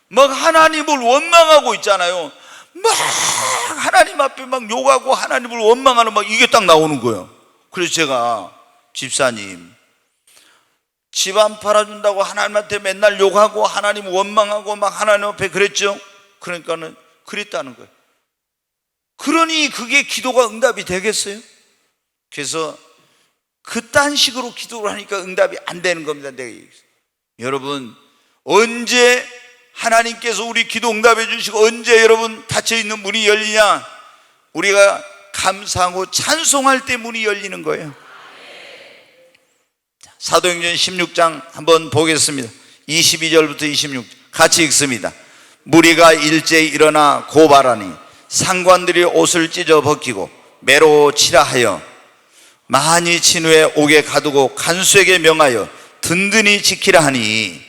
막 하나님을 원망하고 있잖아요. 막 하나님 앞에 막 욕하고 하나님을 원망하는 막 이게 딱 나오는 거예요. 그래서 제가 집사님 집 안 팔아준다고 하나님한테 맨날 욕하고 하나님 원망하고 막 하나님 앞에 그랬죠. 그러니까는 그랬다는 거예요. 그러니 그게 기도가 응답이 되겠어요? 그래서 그딴 식으로 기도를 하니까 응답이 안 되는 겁니다. 내가 얘기했어요. 여러분 언제 하나님께서 우리 기도 응답해 주시고 언제 여러분 닫혀있는 문이 열리냐? 우리가 감사하고 찬송할 때 문이 열리는 거예요. 사도행전 16장 한번 보겠습니다. 22절부터 26절 같이 읽습니다. 무리가 일제히 일어나 고발하니 상관들이 옷을 찢어 벗기고 매로 치라 하여 많이 친 후에 옥에 가두고 간수에게 명하여 든든히 지키라 하니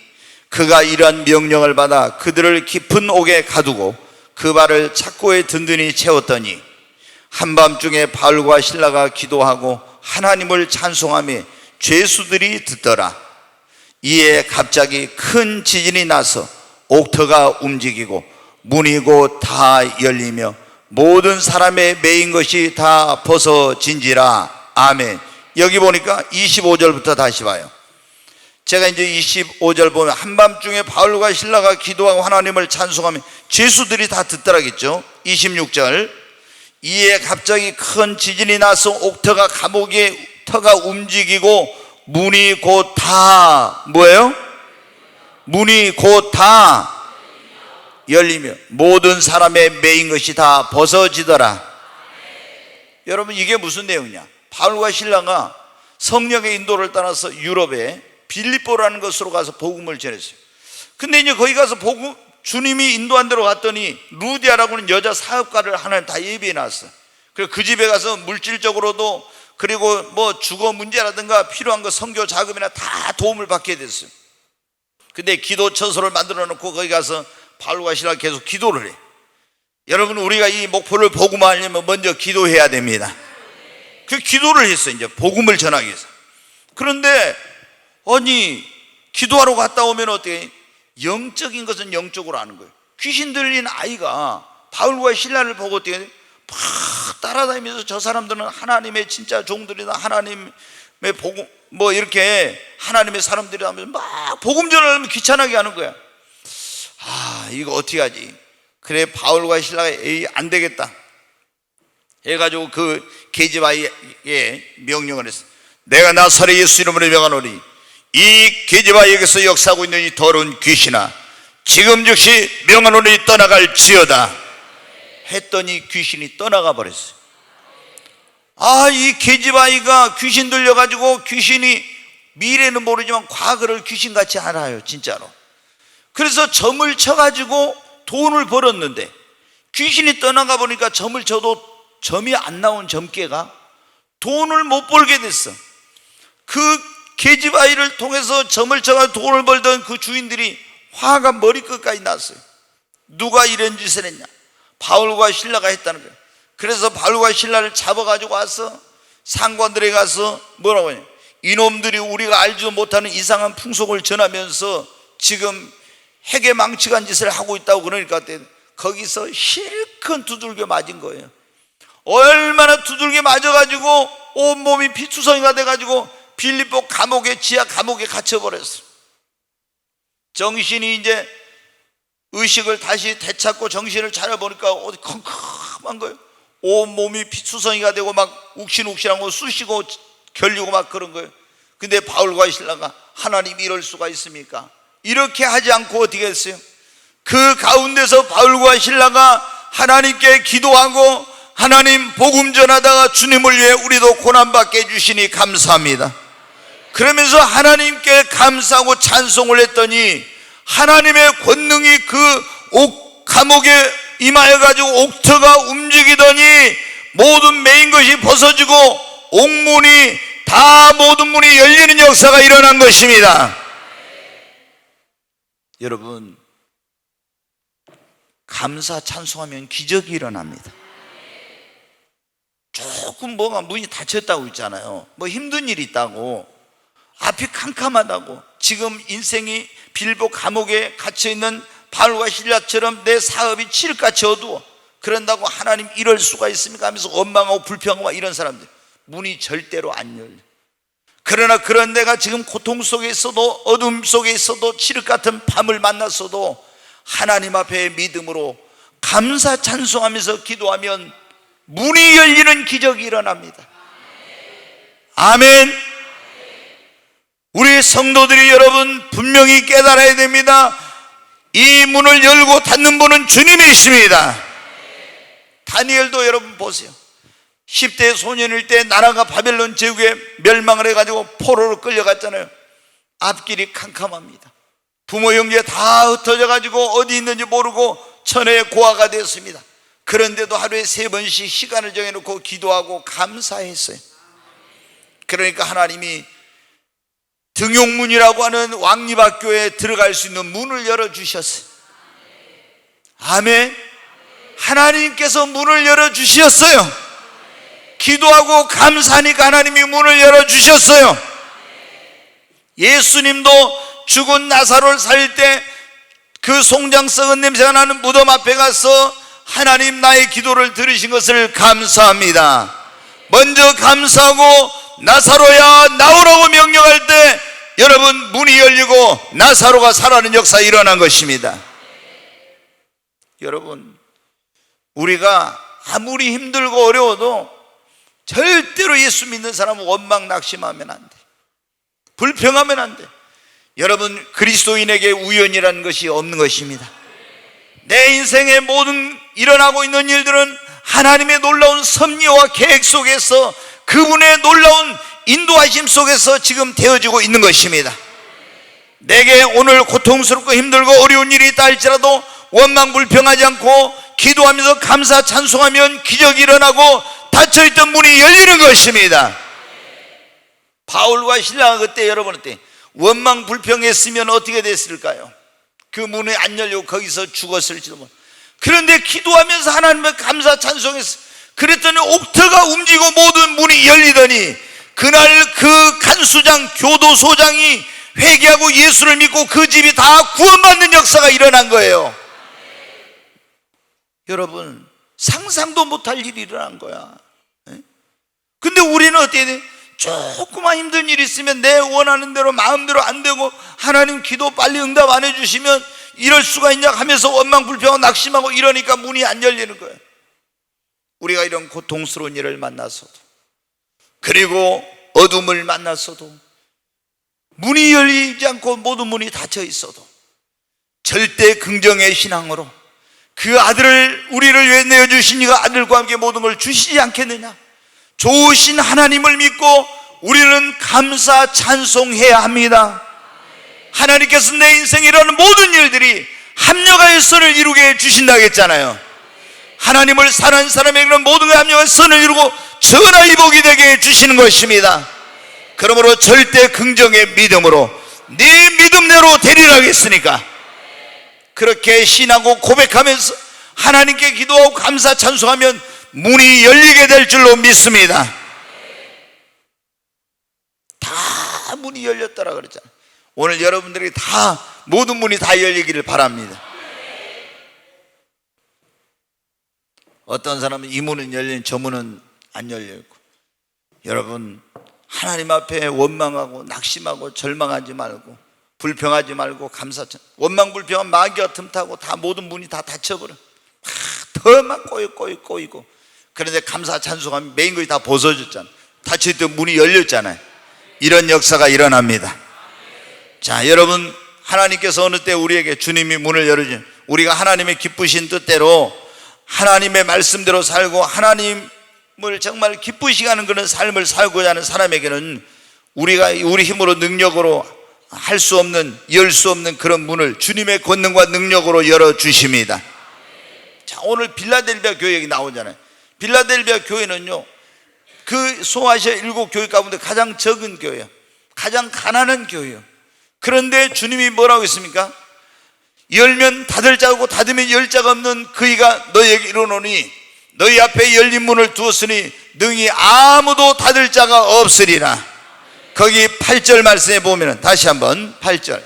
그가 이러한 명령을 받아 그들을 깊은 옥에 가두고 그 발을 착고에 든든히 채웠더니 한밤중에 바울과 실라가 기도하고 하나님을 찬송하며 죄수들이 듣더라. 이에 갑자기 큰 지진이 나서 옥터가 움직이고 문이 곧 다 열리며 모든 사람의 매인 것이 다 벗어진지라. 아멘. 여기 보니까 25절부터 다시 봐요. 제가 이제 25절 보면 한밤중에 바울과 실라가 기도하고 하나님을 찬송하며 죄수들이 다 듣더라겠죠. 26절 이에 갑자기 큰 지진이 나서 옥터가 감옥의 터가 움직이고 문이 곧 다 뭐예요? 문이 곧 다 열리며 모든 사람의 매인 것이 다 벗어지더라. 여러분, 이게 무슨 내용이냐? 바울과 실라가 성령의 인도를 따라서 유럽에 빌립보라는 곳으로 가서 복음을 전했어요. 근데 이제 거기 가서 주님이 인도한 대로 갔더니 루디아라고 하는 여자 사업가를 하나님 다 예비해 놨어. 그래서 그 집에 가서 물질적으로도, 그리고 뭐 주거 문제라든가 필요한 거 선교 자금이나 다 도움을 받게 됐어요. 근데 기도 처소를 만들어 놓고 거기 가서 바울과 실라가 계속 기도를 해. 여러분, 우리가 이 목표를 복음화하려면 먼저 기도해야 됩니다. 그 기도를 했어, 이제 복음을 전하기 위해서. 그런데 아니, 기도하러 갔다 오면 어떻게? 영적인 것은 영적으로 아는 거예요. 귀신 들린 아이가 바울과 실라를 보고 어떻게 막 따라다니면서 저 사람들은 하나님의 진짜 종들이다, 하나님의 복음 뭐 이렇게 하나님의 사람들이다 하면서 막 복음 전하려면 귀찮게 하는 거야. 아, 이거 어떻게 하지? 그래, 바울과 실라가 에이, 안 되겠다 해가지고 그 게지바에게 명령을 했어. 내가 나사렛 예수 이름으로 명하노니 이 게지바에게서 역사하고 있는 이 더러운 귀신아, 지금 즉시 명하노니 떠나갈지어다 했더니 귀신이 떠나가 버렸어요. 아, 이 게지바이가 귀신 들려가지고, 귀신이 미래는 모르지만 과거를 귀신같이 알아요, 진짜로. 그래서 점을 쳐가지고 돈을 벌었는데 귀신이 떠나가 보니까 점을 쳐도 점이 안 나온 점괘가 돈을 못 벌게 됐어. 그 게지바이를 통해서 점을 쳐가지고 돈을 벌던 그 주인들이 화가 머리끝까지 났어요. 누가 이런 짓을 했냐? 바울과 실라가 했다는 거예요. 그래서 바울과 실라를 잡아가지고 와서 상관들에 가서 뭐라고 하냐? 이놈들이 우리가 알지도 못하는 이상한 풍속을 전하면서 지금 핵에 망치간 짓을 하고 있다고. 그러니까 거기서 실컷 두들겨 맞은 거예요. 얼마나 두들겨 맞아가지고 온몸이 피투성이가 돼가지고 빌립보 감옥에, 지하 감옥에 갇혀버렸어. 정신이 이제 의식을 다시 되찾고 정신을 차려보니까 어디 컴컴한 거예요. 온몸이 피투성이가 되고 막 욱신욱신하고 쑤시고 결리고 막 그런 거예요. 근데 바울과 실라가 하나님 이럴 수가 있습니까? 이렇게 하지 않고 어떻게 했어요? 그 가운데서 바울과 실라가 하나님께 기도하고 하나님 복음 전하다가 주님을 위해 우리도 고난받게 해주시니 감사합니다. 그러면서 하나님께 감사하고 찬송을 했더니 하나님의 권능이 그 감옥에 임하여가지고 옥터가 움직이더니 모든 매인 것이 벗어지고 옥문이 다, 모든 문이 열리는 역사가 일어난 것입니다. 여러분, 감사 찬송하면 기적이 일어납니다. 조금 뭐가 문이 닫혔다고 있잖아요. 뭐 힘든 일이 있다고, 앞이 캄캄하다고, 지금 인생이 빌보 감옥에 갇혀있는 바울과 실라처럼 내 사업이 칠흑같이 어두워, 그런다고 하나님 이럴 수가 있습니까 하면서 원망하고 불평하고 이런 사람들, 문이 절대로 안 열려. 그러나 그런 내가 지금 고통 속에 있어도, 어둠 속에 있어도, 칠흑 같은 밤을 만났어도 하나님 앞에 믿음으로 감사 찬송하면서 기도하면 문이 열리는 기적이 일어납니다. 아멘. 우리 성도들이 여러분 분명히 깨달아야 됩니다. 이 문을 열고 닫는 분은 주님이십니다. 다니엘도 여러분 보세요. 10대 소년일 때 나라가 바벨론 제국에 멸망을 해가지고 포로로 끌려갔잖아요. 앞길이 캄캄합니다. 부모 형제 다 흩어져 가지고 어디 있는지 모르고 천혜의 고아가 되었습니다. 그런데도 하루에 3번씩 시간을 정해놓고 기도하고 감사했어요. 그러니까 하나님이 등용문이라고 하는 왕립학교에 들어갈 수 있는 문을 열어주셨어요. 아멘. 하나님께서 문을 열어주셨어요. 기도하고 감사하니까 하나님이 문을 열어주셨어요. 예수님도 죽은 나사로를 살릴 때 그 송장 썩은 냄새가 나는 무덤 앞에 가서 하나님 나의 기도를 들으신 것을 감사합니다. 먼저 감사하고 나사로야 나오라고 명령할 때 여러분 문이 열리고 나사로가 살아나는 역사 일어난 것입니다. 여러분, 우리가 아무리 힘들고 어려워도 절대로 예수 믿는 사람은 원망 낙심하면 안 돼. 불평하면 안 돼. 여러분, 그리스도인에게 우연이라는 것이 없는 것입니다. 내 인생의 모든 일어나고 있는 일들은 하나님의 놀라운 섭리와 계획 속에서, 그분의 놀라운 인도하심 속에서 지금 되어지고 있는 것입니다. 내게 오늘 고통스럽고 힘들고 어려운 일이 있다 할지라도 원망불평하지 않고 기도하면서 감사 찬송하면 기적이 일어나고 닫혀있던 문이 열리는 것입니다. 바울과 신라가 그때 여러분 어때? 원망불평했으면 어떻게 됐을까요? 그 문이 안 열리고 거기서 죽었을지도 모르. 그런데 기도하면서 하나님의 감사 찬송했어. 그랬더니 옥터가 움직이고 모든 문이 열리더니 그날 그 간수장 교도소장이 회개하고 예수를 믿고 그 집이 다 구원받는 역사가 일어난 거예요. 여러분, 상상도 못할 일이 일어난 거야. 근데 우리는 어떻게 돼? 조그만 힘든 일이 있으면 내 원하는 대로 마음대로 안 되고 하나님 기도 빨리 응답 안 해주시면 이럴 수가 있냐 하면서 원망불평하고 낙심하고 이러니까 문이 안 열리는 거예요. 우리가 이런 고통스러운 일을 만나서도, 그리고 어둠을 만나서도, 문이 열리지 않고 모든 문이 닫혀 있어도 절대 긍정의 신앙으로 그 아들을 우리를 위해 내어주신 이가 아들과 함께 모든 걸 주시지 않겠느냐, 좋으신 하나님을 믿고 우리는 감사 찬송해야 합니다. 하나님께서 내 인생에 일어나는 모든 일들이 합력하여 선을 이루게 해주신다고 했잖아요. 하나님을 사랑하는 사람에게는 모든 합력하여 선을 이루고 전하의 복이 되게 해주시는 것입니다. 그러므로 절대 긍정의 믿음으로 네 믿음대로 되리라 하겠으니까 그렇게 신하고 고백하면서 하나님께 기도하고 감사 찬송하면 문이 열리게 될 줄로 믿습니다. 다 문이 열렸다라 그랬잖아요. 오늘 여러분들이 다 모든 문이 다 열리기를 바랍니다. 어떤 사람은 이 문은 열리는 저 문은 안 열려있고, 여러분 하나님 앞에 원망하고 낙심하고 절망하지 말고 불평하지 말고 원망불평한 마귀가 틈타고 다 모든 문이 다 닫혀버려. 더만 꼬이고 그런데 감사 찬송하면 메인 것이 다 벗어졌잖아. 닫혀있던 문이 열렸잖아요. 이런 역사가 일어납니다. 자, 여러분, 하나님께서 어느 때 우리에게 주님이 문을 열어주신, 우리가 하나님의 기쁘신 뜻대로 하나님의 말씀대로 살고 하나님을 정말 기쁘시게 하는 그런 삶을 살고자 하는 사람에게는 우리가 우리 힘으로 능력으로 할 수 없는, 열 수 없는 그런 문을 주님의 권능과 능력으로 열어주십니다. 자, 오늘 빌라델비아 교회 얘기 나오잖아요. 빌라델비아 교회는요, 그 소아시아 7교회 가운데 가장 적은 교회예요. 가장 가난한 교회예요. 그런데 주님이 뭐라고 했습니까? 열면 닫을 자고 닫으면 열 자가 없는 그이가 너희에게 이르노니 너희 앞에 열린 문을 두었으니 능히 아무도 닫을 자가 없으리라. 거기 8절 말씀에 보면 다시 한번 8절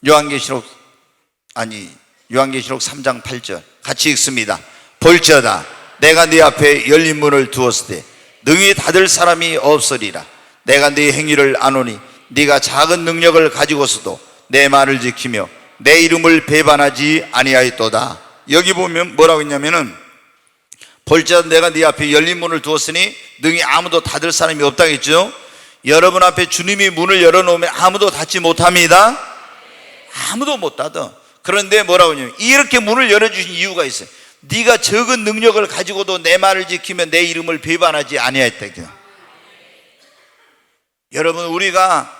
요한계시록 3장 8절 같이 읽습니다. 볼지어다 내가 네 앞에 열린 문을 두었을 때 능히 닫을 사람이 없으리라. 내가 네 행위를 아노니 네가 작은 능력을 가지고서도 내 말을 지키며 내 이름을 배반하지 아니하였도다. 여기 보면 뭐라고 했냐면은 볼지어다 내가 네 앞에 열린 문을 두었으니 능히 아무도 닫을 사람이 없다겠죠. 여러분 앞에 주님이 문을 열어놓으면 아무도 닫지 못합니다. 아무도 못 닫아. 그런데 뭐라고 하냐면 이렇게 문을 열어주신 이유가 있어요. 네가 적은 능력을 가지고도 내 말을 지키면 내 이름을 배반하지 아니하였다. 여러분, 우리가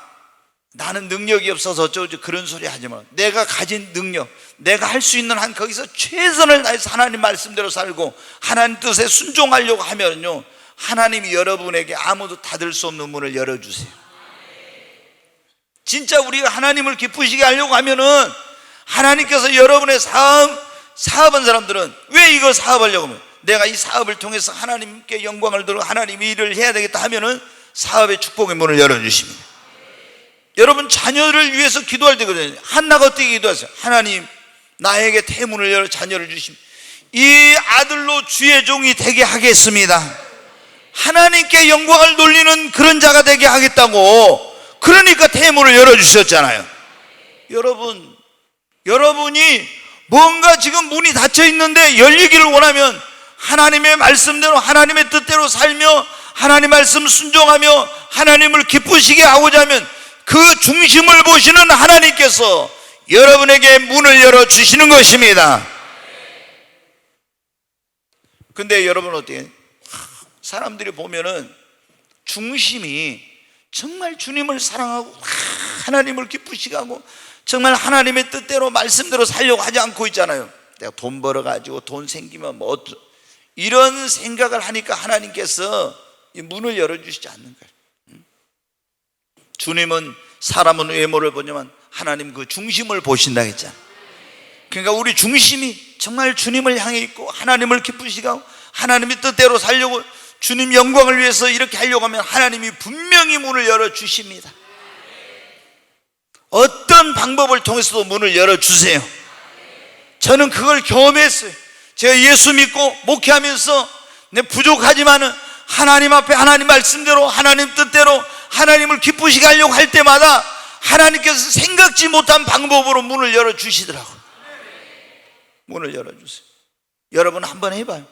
나는 능력이 없어서 어쩌고 그런 소리 하지 마. 내가 가진 능력, 내가 할 수 있는 한 거기서 최선을 다해서 하나님 말씀대로 살고 하나님 뜻에 순종하려고 하면요, 하나님이 여러분에게 아무도 닫을 수 없는 문을 열어주세요. 진짜 우리가 하나님을 기쁘시게 하려고 하면은 하나님께서 여러분의 사업한 사람들은 왜 이거 사업하려고 하면 내가 이 사업을 통해서 하나님께 영광을 들고 하나님 일을 해야 되겠다 하면은 사업의 축복의 문을 열어주십니다. 여러분, 자녀를 위해서 기도할 때거든요. 한나가 어떻게 기도하세요? 하나님, 나에게 태문을 열어 자녀를 주십니다. 이 아들로 주의 종이 되게 하겠습니다. 하나님께 영광을 돌리는 그런 자가 되게 하겠다고. 그러니까 태문을 열어주셨잖아요. 여러분이 뭔가 지금 문이 닫혀 있는데 열리기를 원하면 하나님의 말씀대로 하나님의 뜻대로 살며 하나님 말씀 순종하며 하나님을 기쁘시게 하고자 하면 그 중심을 보시는 하나님께서 여러분에게 문을 열어주시는 것입니다. 근데 여러분 어때요? 사람들이 보면은 중심이 정말 주님을 사랑하고 하나님을 기쁘시게 하고 정말 하나님의 뜻대로 말씀대로 살려고 하지 않고 있잖아요. 내가 돈 벌어가지고 돈 생기면 뭐 이런 생각을 하니까 하나님께서 이 문을 열어주시지 않는 거예요. 주님은 사람은 외모를 보지만 하나님 그 중심을 보신다 했잖아요. 그러니까 우리 중심이 정말 주님을 향해 있고 하나님을 기쁘시게 하고 하나님의 뜻대로 살려고 주님 영광을 위해서 이렇게 하려고 하면 하나님이 분명히 문을 열어주십니다. 어떤 방법을 통해서도 문을 열어주세요. 저는 그걸 경험했어요. 제가 예수 믿고 목회하면서 내 부족하지만은 하나님 앞에 하나님 말씀대로 하나님 뜻대로 하나님을 기쁘시게 하려고 할 때마다 하나님께서 생각지 못한 방법으로 문을 열어주시더라고요. 문을 열어주세요. 여러분 한번 해봐요.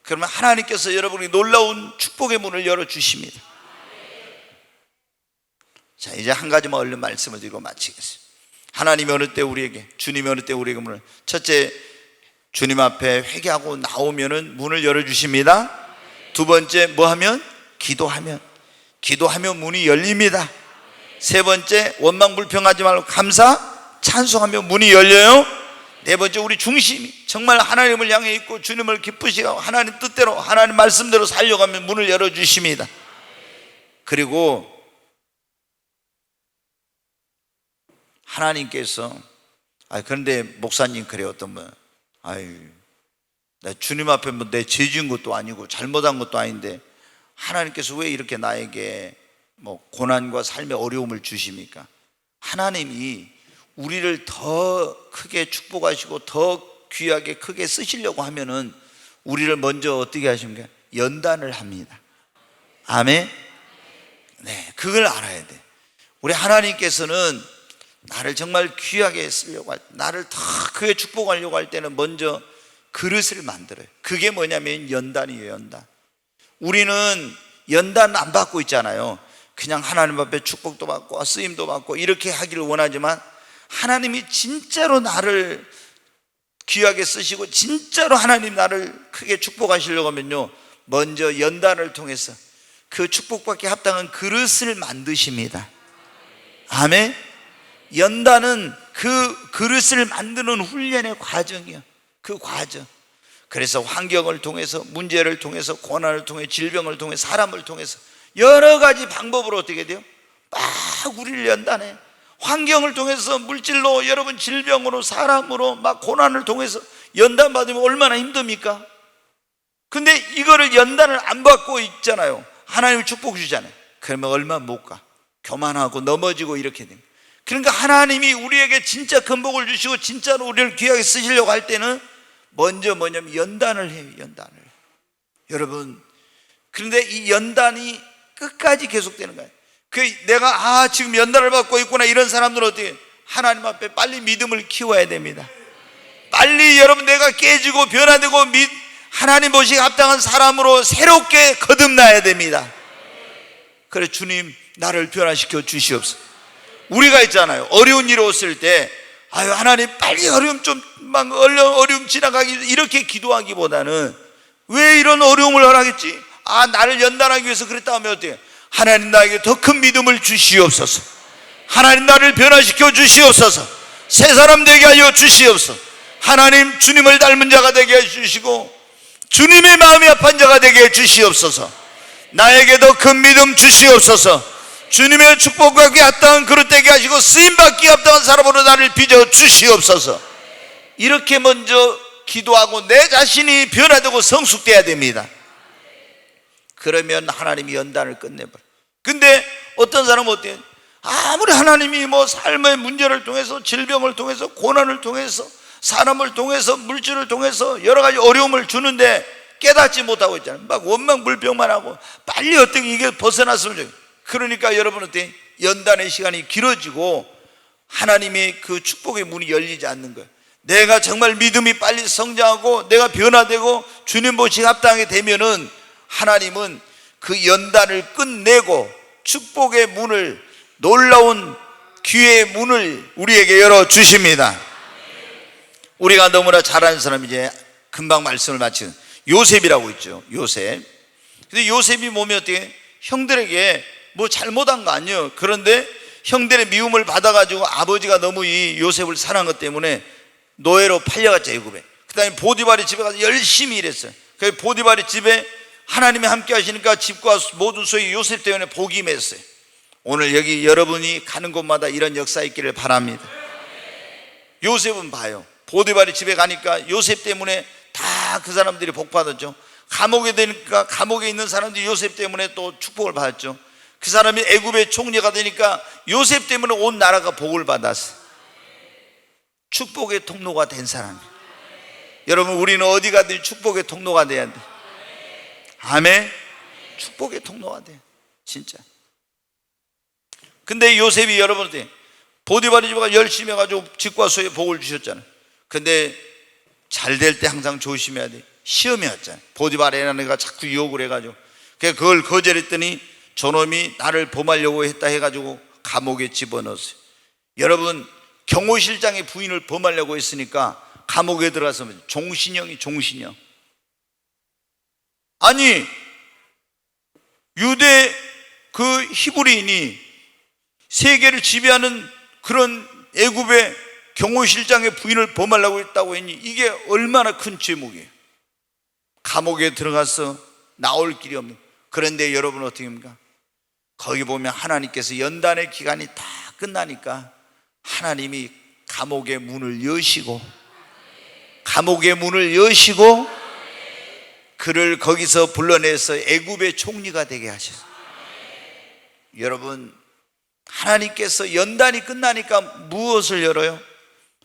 그러면 하나님께서 여러분이 놀라운 축복의 문을 열어주십니다. 자, 이제 한 가지만 얼른 말씀을 드리고 마치겠습니다. 하나님이 어느 때 우리에게, 주님이 어느 때 우리에게 문을, 첫째, 주님 앞에 회개하고 나오면은 문을 열어주십니다. 두 번째, 뭐 하면? 기도하면 문이 열립니다. 세 번째, 원망 불평하지 말고 감사 찬송하면 문이 열려요. 네 번째, 우리 중심이 정말 하나님을 향해 있고 주님을 기쁘시게 하고 하나님 뜻대로 하나님 말씀대로 살려가면 문을 열어주십니다. 그리고 하나님께서 그런데 목사님 그래요. 어떤 분 나 주님 앞에 뭐 내 죄 지은 것도 아니고 잘못한 것도 아닌데 하나님께서 왜 이렇게 나에게 뭐 고난과 삶의 어려움을 주십니까? 하나님이 우리를 더 크게 축복하시고 더 귀하게 크게 쓰시려고 하면은 우리를 먼저 어떻게 하십니까? 연단을 합니다. 아멘. 네, 그걸 알아야 돼. 우리 하나님께서는 나를 정말 귀하게 쓰려고 할 때, 나를 더 크게 축복하려고 할 때는 먼저 그릇을 만들어요. 그게 뭐냐면 연단이에요. 연단. 우리는 연단 안 받고 있잖아요. 그냥 하나님 앞에 축복도 받고 쓰임도 받고 이렇게 하기를 원하지만 하나님이 진짜로 나를 귀하게 쓰시고 진짜로 하나님 나를 크게 축복하시려고 하면요, 먼저 연단을 통해서 그 축복받기 합당한 그릇을 만드십니다. 아멘. 연단은 그 그릇을 만드는 훈련의 과정이에요. 그 과정. 그래서 환경을 통해서, 문제를 통해서, 고난을 통해, 질병을 통해, 사람을 통해서 여러 가지 방법으로 어떻게 돼요? 막 우리를 연단해. 환경을 통해서, 물질로, 여러분 질병으로, 사람으로 막 고난을 통해서 연단 받으면 얼마나 힘듭니까? 근데 이거를 연단을 안 받고 있잖아요. 하나님이 축복 주잖아요. 그러면 얼마 못 가. 교만하고 넘어지고 이렇게 됩니다. 그러니까 하나님이 우리에게 진짜 건복을 주시고 진짜로 우리를 귀하게 쓰시려고 할 때는 먼저 뭐냐면 연단을 해요. 연단을. 여러분, 그런데 이 연단이 끝까지 계속되는 거예요. 내가 지금 연단을 받고 있구나 이런 사람들은 어떻게 하나님 앞에 빨리 믿음을 키워야 됩니다. 빨리 여러분 내가 깨지고 변화되고 하나님 보시기에 합당한 사람으로 새롭게 거듭나야 됩니다. 그래, 주님 나를 변화시켜 주시옵소서. 우리가 있잖아요, 어려운 일이 왔을 때 하나님 빨리 어려움 좀 막 어려움 지나가기 이렇게 기도하기보다는 왜 이런 어려움을 허락했지? 나를 연단하기 위해서 그랬다 하면 어때요? 하나님 나에게 더 큰 믿음을 주시옵소서. 하나님 나를 변화시켜 주시옵소서. 새 사람 되게 하여 주시옵소서. 하나님 주님을 닮은 자가 되게 해 주시고 주님의 마음이 합한 자가 되게 해 주시옵소서. 나에게 더 큰 믿음 주시옵소서. 주님의 축복받기 합당한 그릇 되게 하시고 쓰임받기 합당한 사람으로 나를 빚어 주시옵소서. 이렇게 먼저 기도하고 내 자신이 변화되고 성숙돼야 됩니다. 그러면 하나님이 연단을 끝내버려요. 근데 어떤 사람은 어때요? 아무리 하나님이 뭐 삶의 문제를 통해서, 질병을 통해서, 고난을 통해서, 사람을 통해서, 물질을 통해서 여러 가지 어려움을 주는데 깨닫지 못하고 있잖아요. 막 원망불평만 하고 빨리 어떻게 이게 벗어났으면 좋겠어요. 그러니까 여러분 어때요? 연단의 시간이 길어지고 하나님의 그 축복의 문이 열리지 않는 거예요. 내가 정말 믿음이 빨리 성장하고 내가 변화되고 주님 보시기에 합당하게 되면은 하나님은 그 연단을 끝내고 축복의 문을, 놀라운 귀의 문을 우리에게 열어주십니다. 우리가 너무나 잘 아는 사람이 이제 금방 말씀을 마친 요셉이라고 있죠. 요셉. 근데 요셉이 몸이 어떻게 형들에게 뭐 잘못한 거 아니에요. 그런데 형들의 미움을 받아가지고 아버지가 너무 이 요셉을 사랑한 것 때문에 노예로 팔려갔죠, 애굽에. 그 다음에 보디발의 집에 가서 열심히 일했어요. 그 보디발의 집에 하나님이 함께 하시니까 집과 모든 소유 요셉 때문에 복이 임했어요. 오늘 여기 여러분이 가는 곳마다 이런 역사 있기를 바랍니다. 요셉은 봐요. 보디발의 집에 가니까 요셉 때문에 다 그 사람들이 복 받았죠. 감옥에 되니까 감옥에 있는 사람들이 요셉 때문에 또 축복을 받았죠. 그 사람이 애굽의 총리가 되니까 요셉 때문에 온 나라가 복을 받았어요. 축복의 통로가 된 사람이에요. 여러분, 우리는 어디 가든 축복의 통로가 돼야 돼. 아멘. 축복의 통로가 돼, 진짜. 근데 요셉이 여러분한테 보디발의 집에 열심히 해가지고 집과 소유에 복을 주셨잖아요. 근데 잘 될 때 항상 조심해야 돼. 시험이 왔잖아요. 보디발이라는 애가 자꾸 유혹을 해가지고 그걸 거절했더니 저놈이 나를 범하려고 했다 해가지고 감옥에 집어넣었어요. 여러분, 경호실장의 부인을 범하려고 했으니까 감옥에 들어가서 종신형이 종신형. 아니, 유대 그 히브리인이 세계를 지배하는 그런 애굽의 경호실장의 부인을 범하려고 했다고 했니? 이게 얼마나 큰 죄목이에요. 감옥에 들어가서 나올 길이 없는. 그런데 여러분 어떻게 합니까? 거기 보면 하나님께서 연단의 기간이 다 끝나니까 하나님이 감옥의 문을 여시고 그를 거기서 불러내서 애굽의 총리가 되게 하셨어요. 여러분, 하나님께서 연단이 끝나니까 무엇을 열어요?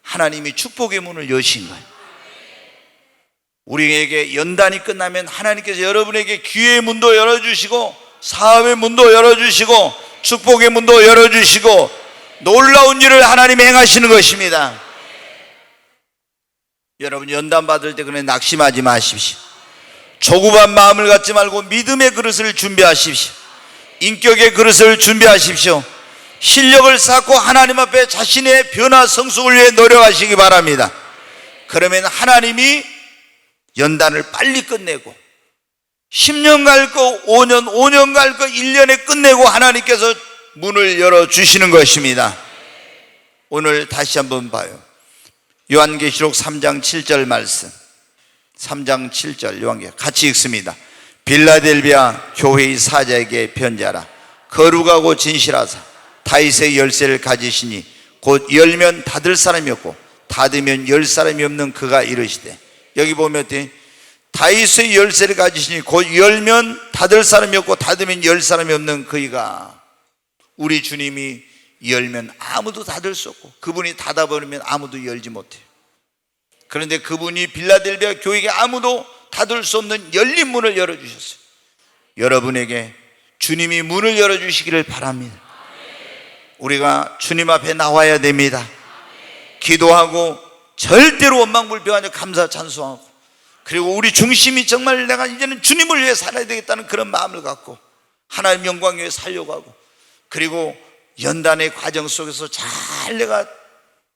하나님이 축복의 문을 여신 거예요. 우리에게 연단이 끝나면 하나님께서 여러분에게 기회의 문도 열어주시고 사업의 문도 열어주시고 축복의 문도 열어주시고 놀라운 일을 하나님이 행하시는 것입니다. 여러분, 연단 받을 때 그냥 낙심하지 마십시오. 조급한 마음을 갖지 말고 믿음의 그릇을 준비하십시오. 인격의 그릇을 준비하십시오. 실력을 쌓고 하나님 앞에 자신의 변화 성숙을 위해 노력하시기 바랍니다. 그러면 하나님이 연단을 빨리 끝내고 10년 갈 거 5년 갈 거 1년에 끝내고 하나님께서 문을 열어주시는 것입니다. 오늘 다시 한번 봐요. 요한계시록 3장 7절 말씀, 3장 7절 요한계시록 같이 읽습니다. 빌라델비아 교회의 사자에게 편지하라. 거룩하고 진실하사 다윗의 열쇠를 가지시니 곧 열면 닫을 사람이 없고 닫으면 열 사람이 없는 그가 이르시되. 여기 보면 다윗의 열쇠를 가지시니 곧 열면 닫을 사람이 없고 닫으면 열 사람이 없는 그이가. 우리 주님이 열면 아무도 닫을 수 없고 그분이 닫아버리면 아무도 열지 못해요. 그런데 그분이 빌라델비아 교회에게 아무도 닫을 수 없는 열린 문을 열어주셨어요. 여러분에게 주님이 문을 열어주시기를 바랍니다. 우리가 주님 앞에 나와야 됩니다. 기도하고 절대로 원망불평하며 감사 찬송하고, 그리고 우리 중심이 정말 내가 이제는 주님을 위해 살아야 되겠다는 그런 마음을 갖고 하나님 영광 위해 살려고 하고, 그리고 연단의 과정 속에서 잘 내가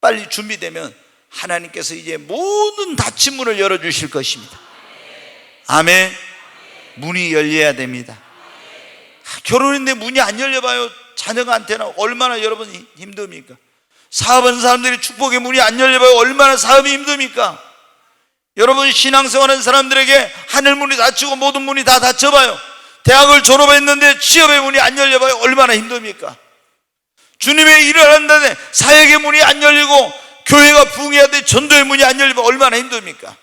빨리 준비되면 하나님께서 이제 모든 닫힌 문을 열어주실 것입니다. 아멘. 문이 열려야 됩니다. 결혼했는데 문이 안 열려봐요. 자녀한테는 얼마나 여러분이 힘듭니까? 사업하는 사람들이 축복의 문이 안 열려봐요. 얼마나 사업이 힘듭니까? 여러분, 신앙생활하는 사람들에게 하늘문이 닫히고 모든 문이 다 닫혀봐요. 대학을 졸업했는데 취업의 문이 안 열려봐요. 얼마나 힘듭니까? 주님의 일을 하는데 사역의 문이 안 열리고 교회가 부흥해야 돼 전도의 문이 안 열리면 얼마나 힘듭니까?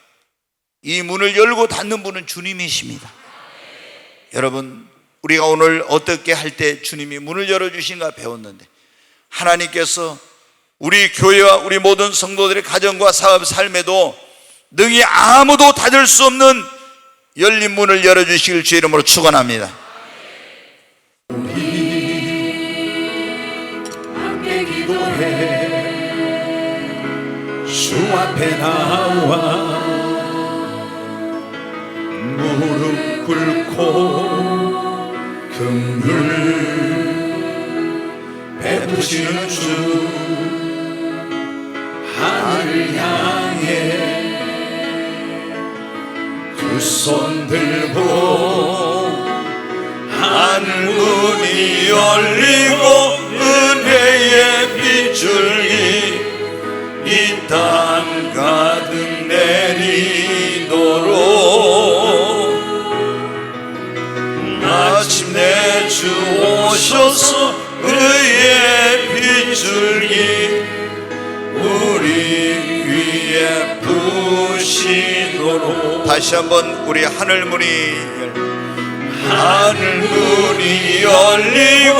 이 문을 열고 닫는 분은 주님이십니다. 여러분, 우리가 오늘 어떻게 할 때 주님이 문을 열어주신가 배웠는데, 하나님께서 우리 교회와 우리 모든 성도들의 가정과 사업 삶에도 능히 아무도 닫을 수 없는 열린 문을 열어주시길 주의 이름으로 축원합니다. 함께 기도해 주 앞에 나와 무릎 꿇고 긍휼 베풀 베푸시는 주 하늘 향해 두 손 들고 하늘 문이 열리고 은혜의 빗줄기 이 땅 가득 내리도록 마침내 주 오셔서 의의 빗줄기 우리 위에 부시도록. 다시 한번 우리 하늘 문이 열리고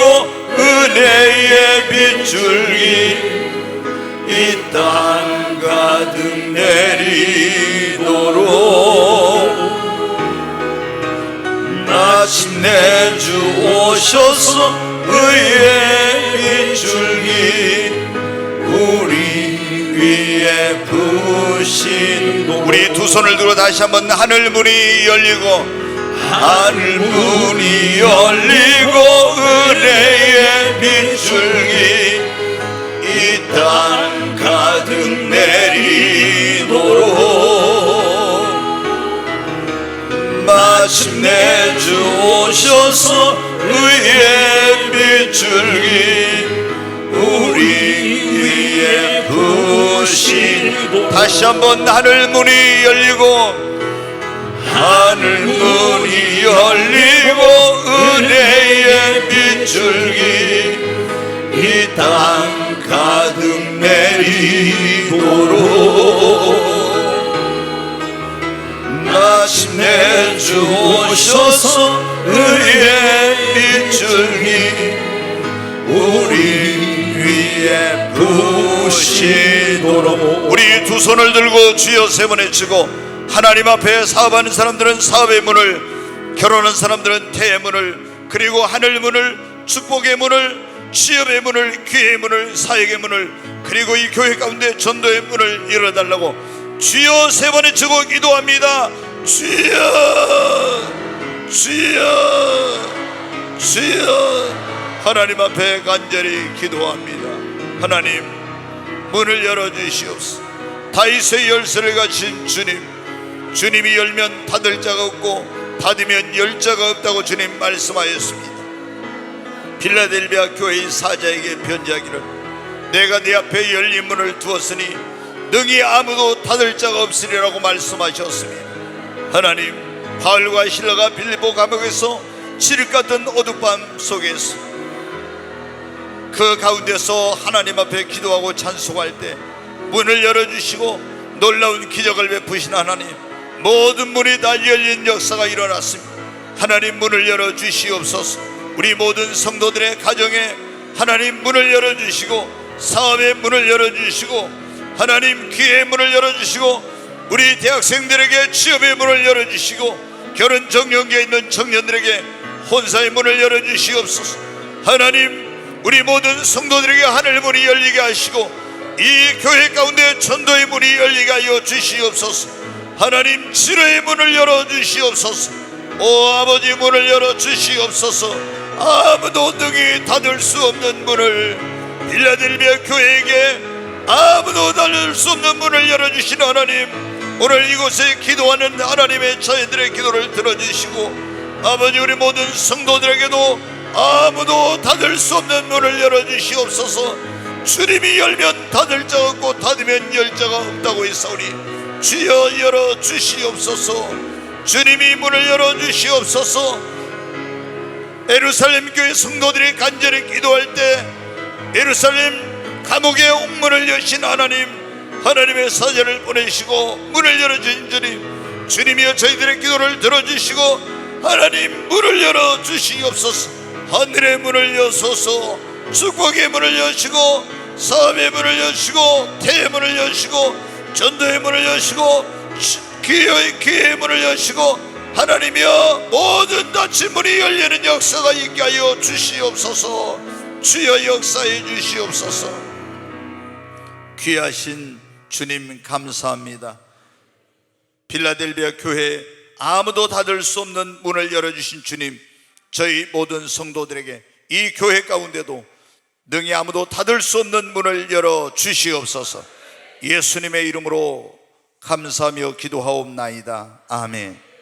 은혜의 빗줄기 이 땅 가득 내리도록 마침내 주 오셔서 의의 빗줄기 우리 위에 부시도록. 우리 두 손을 들어 다시 한번 하늘 문이 열리고 하늘 문이 열리고 은혜의 빗줄기 이 땅 가득 내리도록 마침내 주 오셔서 의의 빗줄기 우리 위에 부시도록. 다시 한번 하늘 문이 열리고 하늘 문이 열리고 은혜의 빗줄기 이 땅 가득 내리도록 마침내 주 오셔서 의의 빗줄기 우리 위에 부시도록. 우리 두 손을 들고 주여 세 번 외치고 하나님 앞에 사업하는 사람들은 사업의 문을, 결혼하는 사람들은 태의 문을, 그리고 하늘 문을, 축복의 문을, 취업의 문을, 기회의 문을, 사역의 문을, 그리고 이 교회 가운데 전도의 문을 열어달라고 주여 세 번 외치고 기도합니다. 주여 주여 주여. 하나님 앞에 간절히 기도합니다. 하나님 문을 열어주시옵소서. 다윗의 열쇠를 가진 주님, 주님이 열면 닫을 자가 없고 닫으면 열 자가 없다고 주님 말씀하였습니다. 빌라델비아 교회의 사자에게 변지하기를 내가 네 앞에 열린 문을 두었으니 능히 아무도 닫을 자가 없으리라고 말씀하셨습니다. 하나님, 바울과 실라가 빌립보 감옥에서 칠흑 같은 어둠밤 속에서 그 가운데서 하나님 앞에 기도하고 찬송할 때 문을 열어주시고 놀라운 기적을 베푸신 하나님, 모든 문이 다 열린 역사가 일어났습니다. 하나님 문을 열어주시옵소서. 우리 모든 성도들의 가정에 하나님 문을 열어주시고 사업의 문을 열어주시고 하나님 기회의 문을 열어주시고 우리 대학생들에게 취업의 문을 열어주시고 결혼 정년기에 있는 청년들에게 혼사의 문을 열어주시옵소서. 하나님 우리 모든 성도들에게 하늘 문이 열리게 하시고 이 교회 가운데 전도의 문이 열리게 하여 주시옵소서. 하나님 치료의 문을 열어주시옵소서. 오 아버지 문을 열어주시옵소서. 아무도 능히 닫을 수 없는 문을, 빌라델비아 교회에게 아무도 닫을 수 없는 문을 열어주신 하나님, 오늘 이곳에 기도하는 하나님의 자녀들의 기도를 들어주시고 아버지 우리 모든 성도들에게도 아무도 닫을 수 없는 문을 열어주시옵소서. 주님이 열면 닫을 자가 없고 닫으면 열 자가 없다고 했사오니 주여 열어주시옵소서. 주님이 문을 열어주시옵소서. 예루살렘 교회 성도들이 간절히 기도할 때 예루살렘 감옥의 옥문을 여신 하나님, 하나님의 사자를 보내시고 문을 열어주신 주님, 주님이여 저희들의 기도를 들어주시고 하나님 문을 열어주시옵소서. 하늘의 문을 여소서. 축복의 문을 여시고 사업의 문을 여시고 태의 문을 여시고 전도의 문을 여시고 기회의 문을 여시고 하나님이여 모든 닫힌 문이 열리는 역사가 있게 하여 주시옵소서. 주여 역사해 주시옵소서. 귀하신 주님 감사합니다. 빌라델비아 교회에 아무도 닫을 수 없는 문을 열어주신 주님, 저희 모든 성도들에게 이 교회 가운데도 능히 아무도 닫을 수 없는 문을 열어 주시옵소서. 예수님의 이름으로 감사하며 기도하옵나이다. 아멘.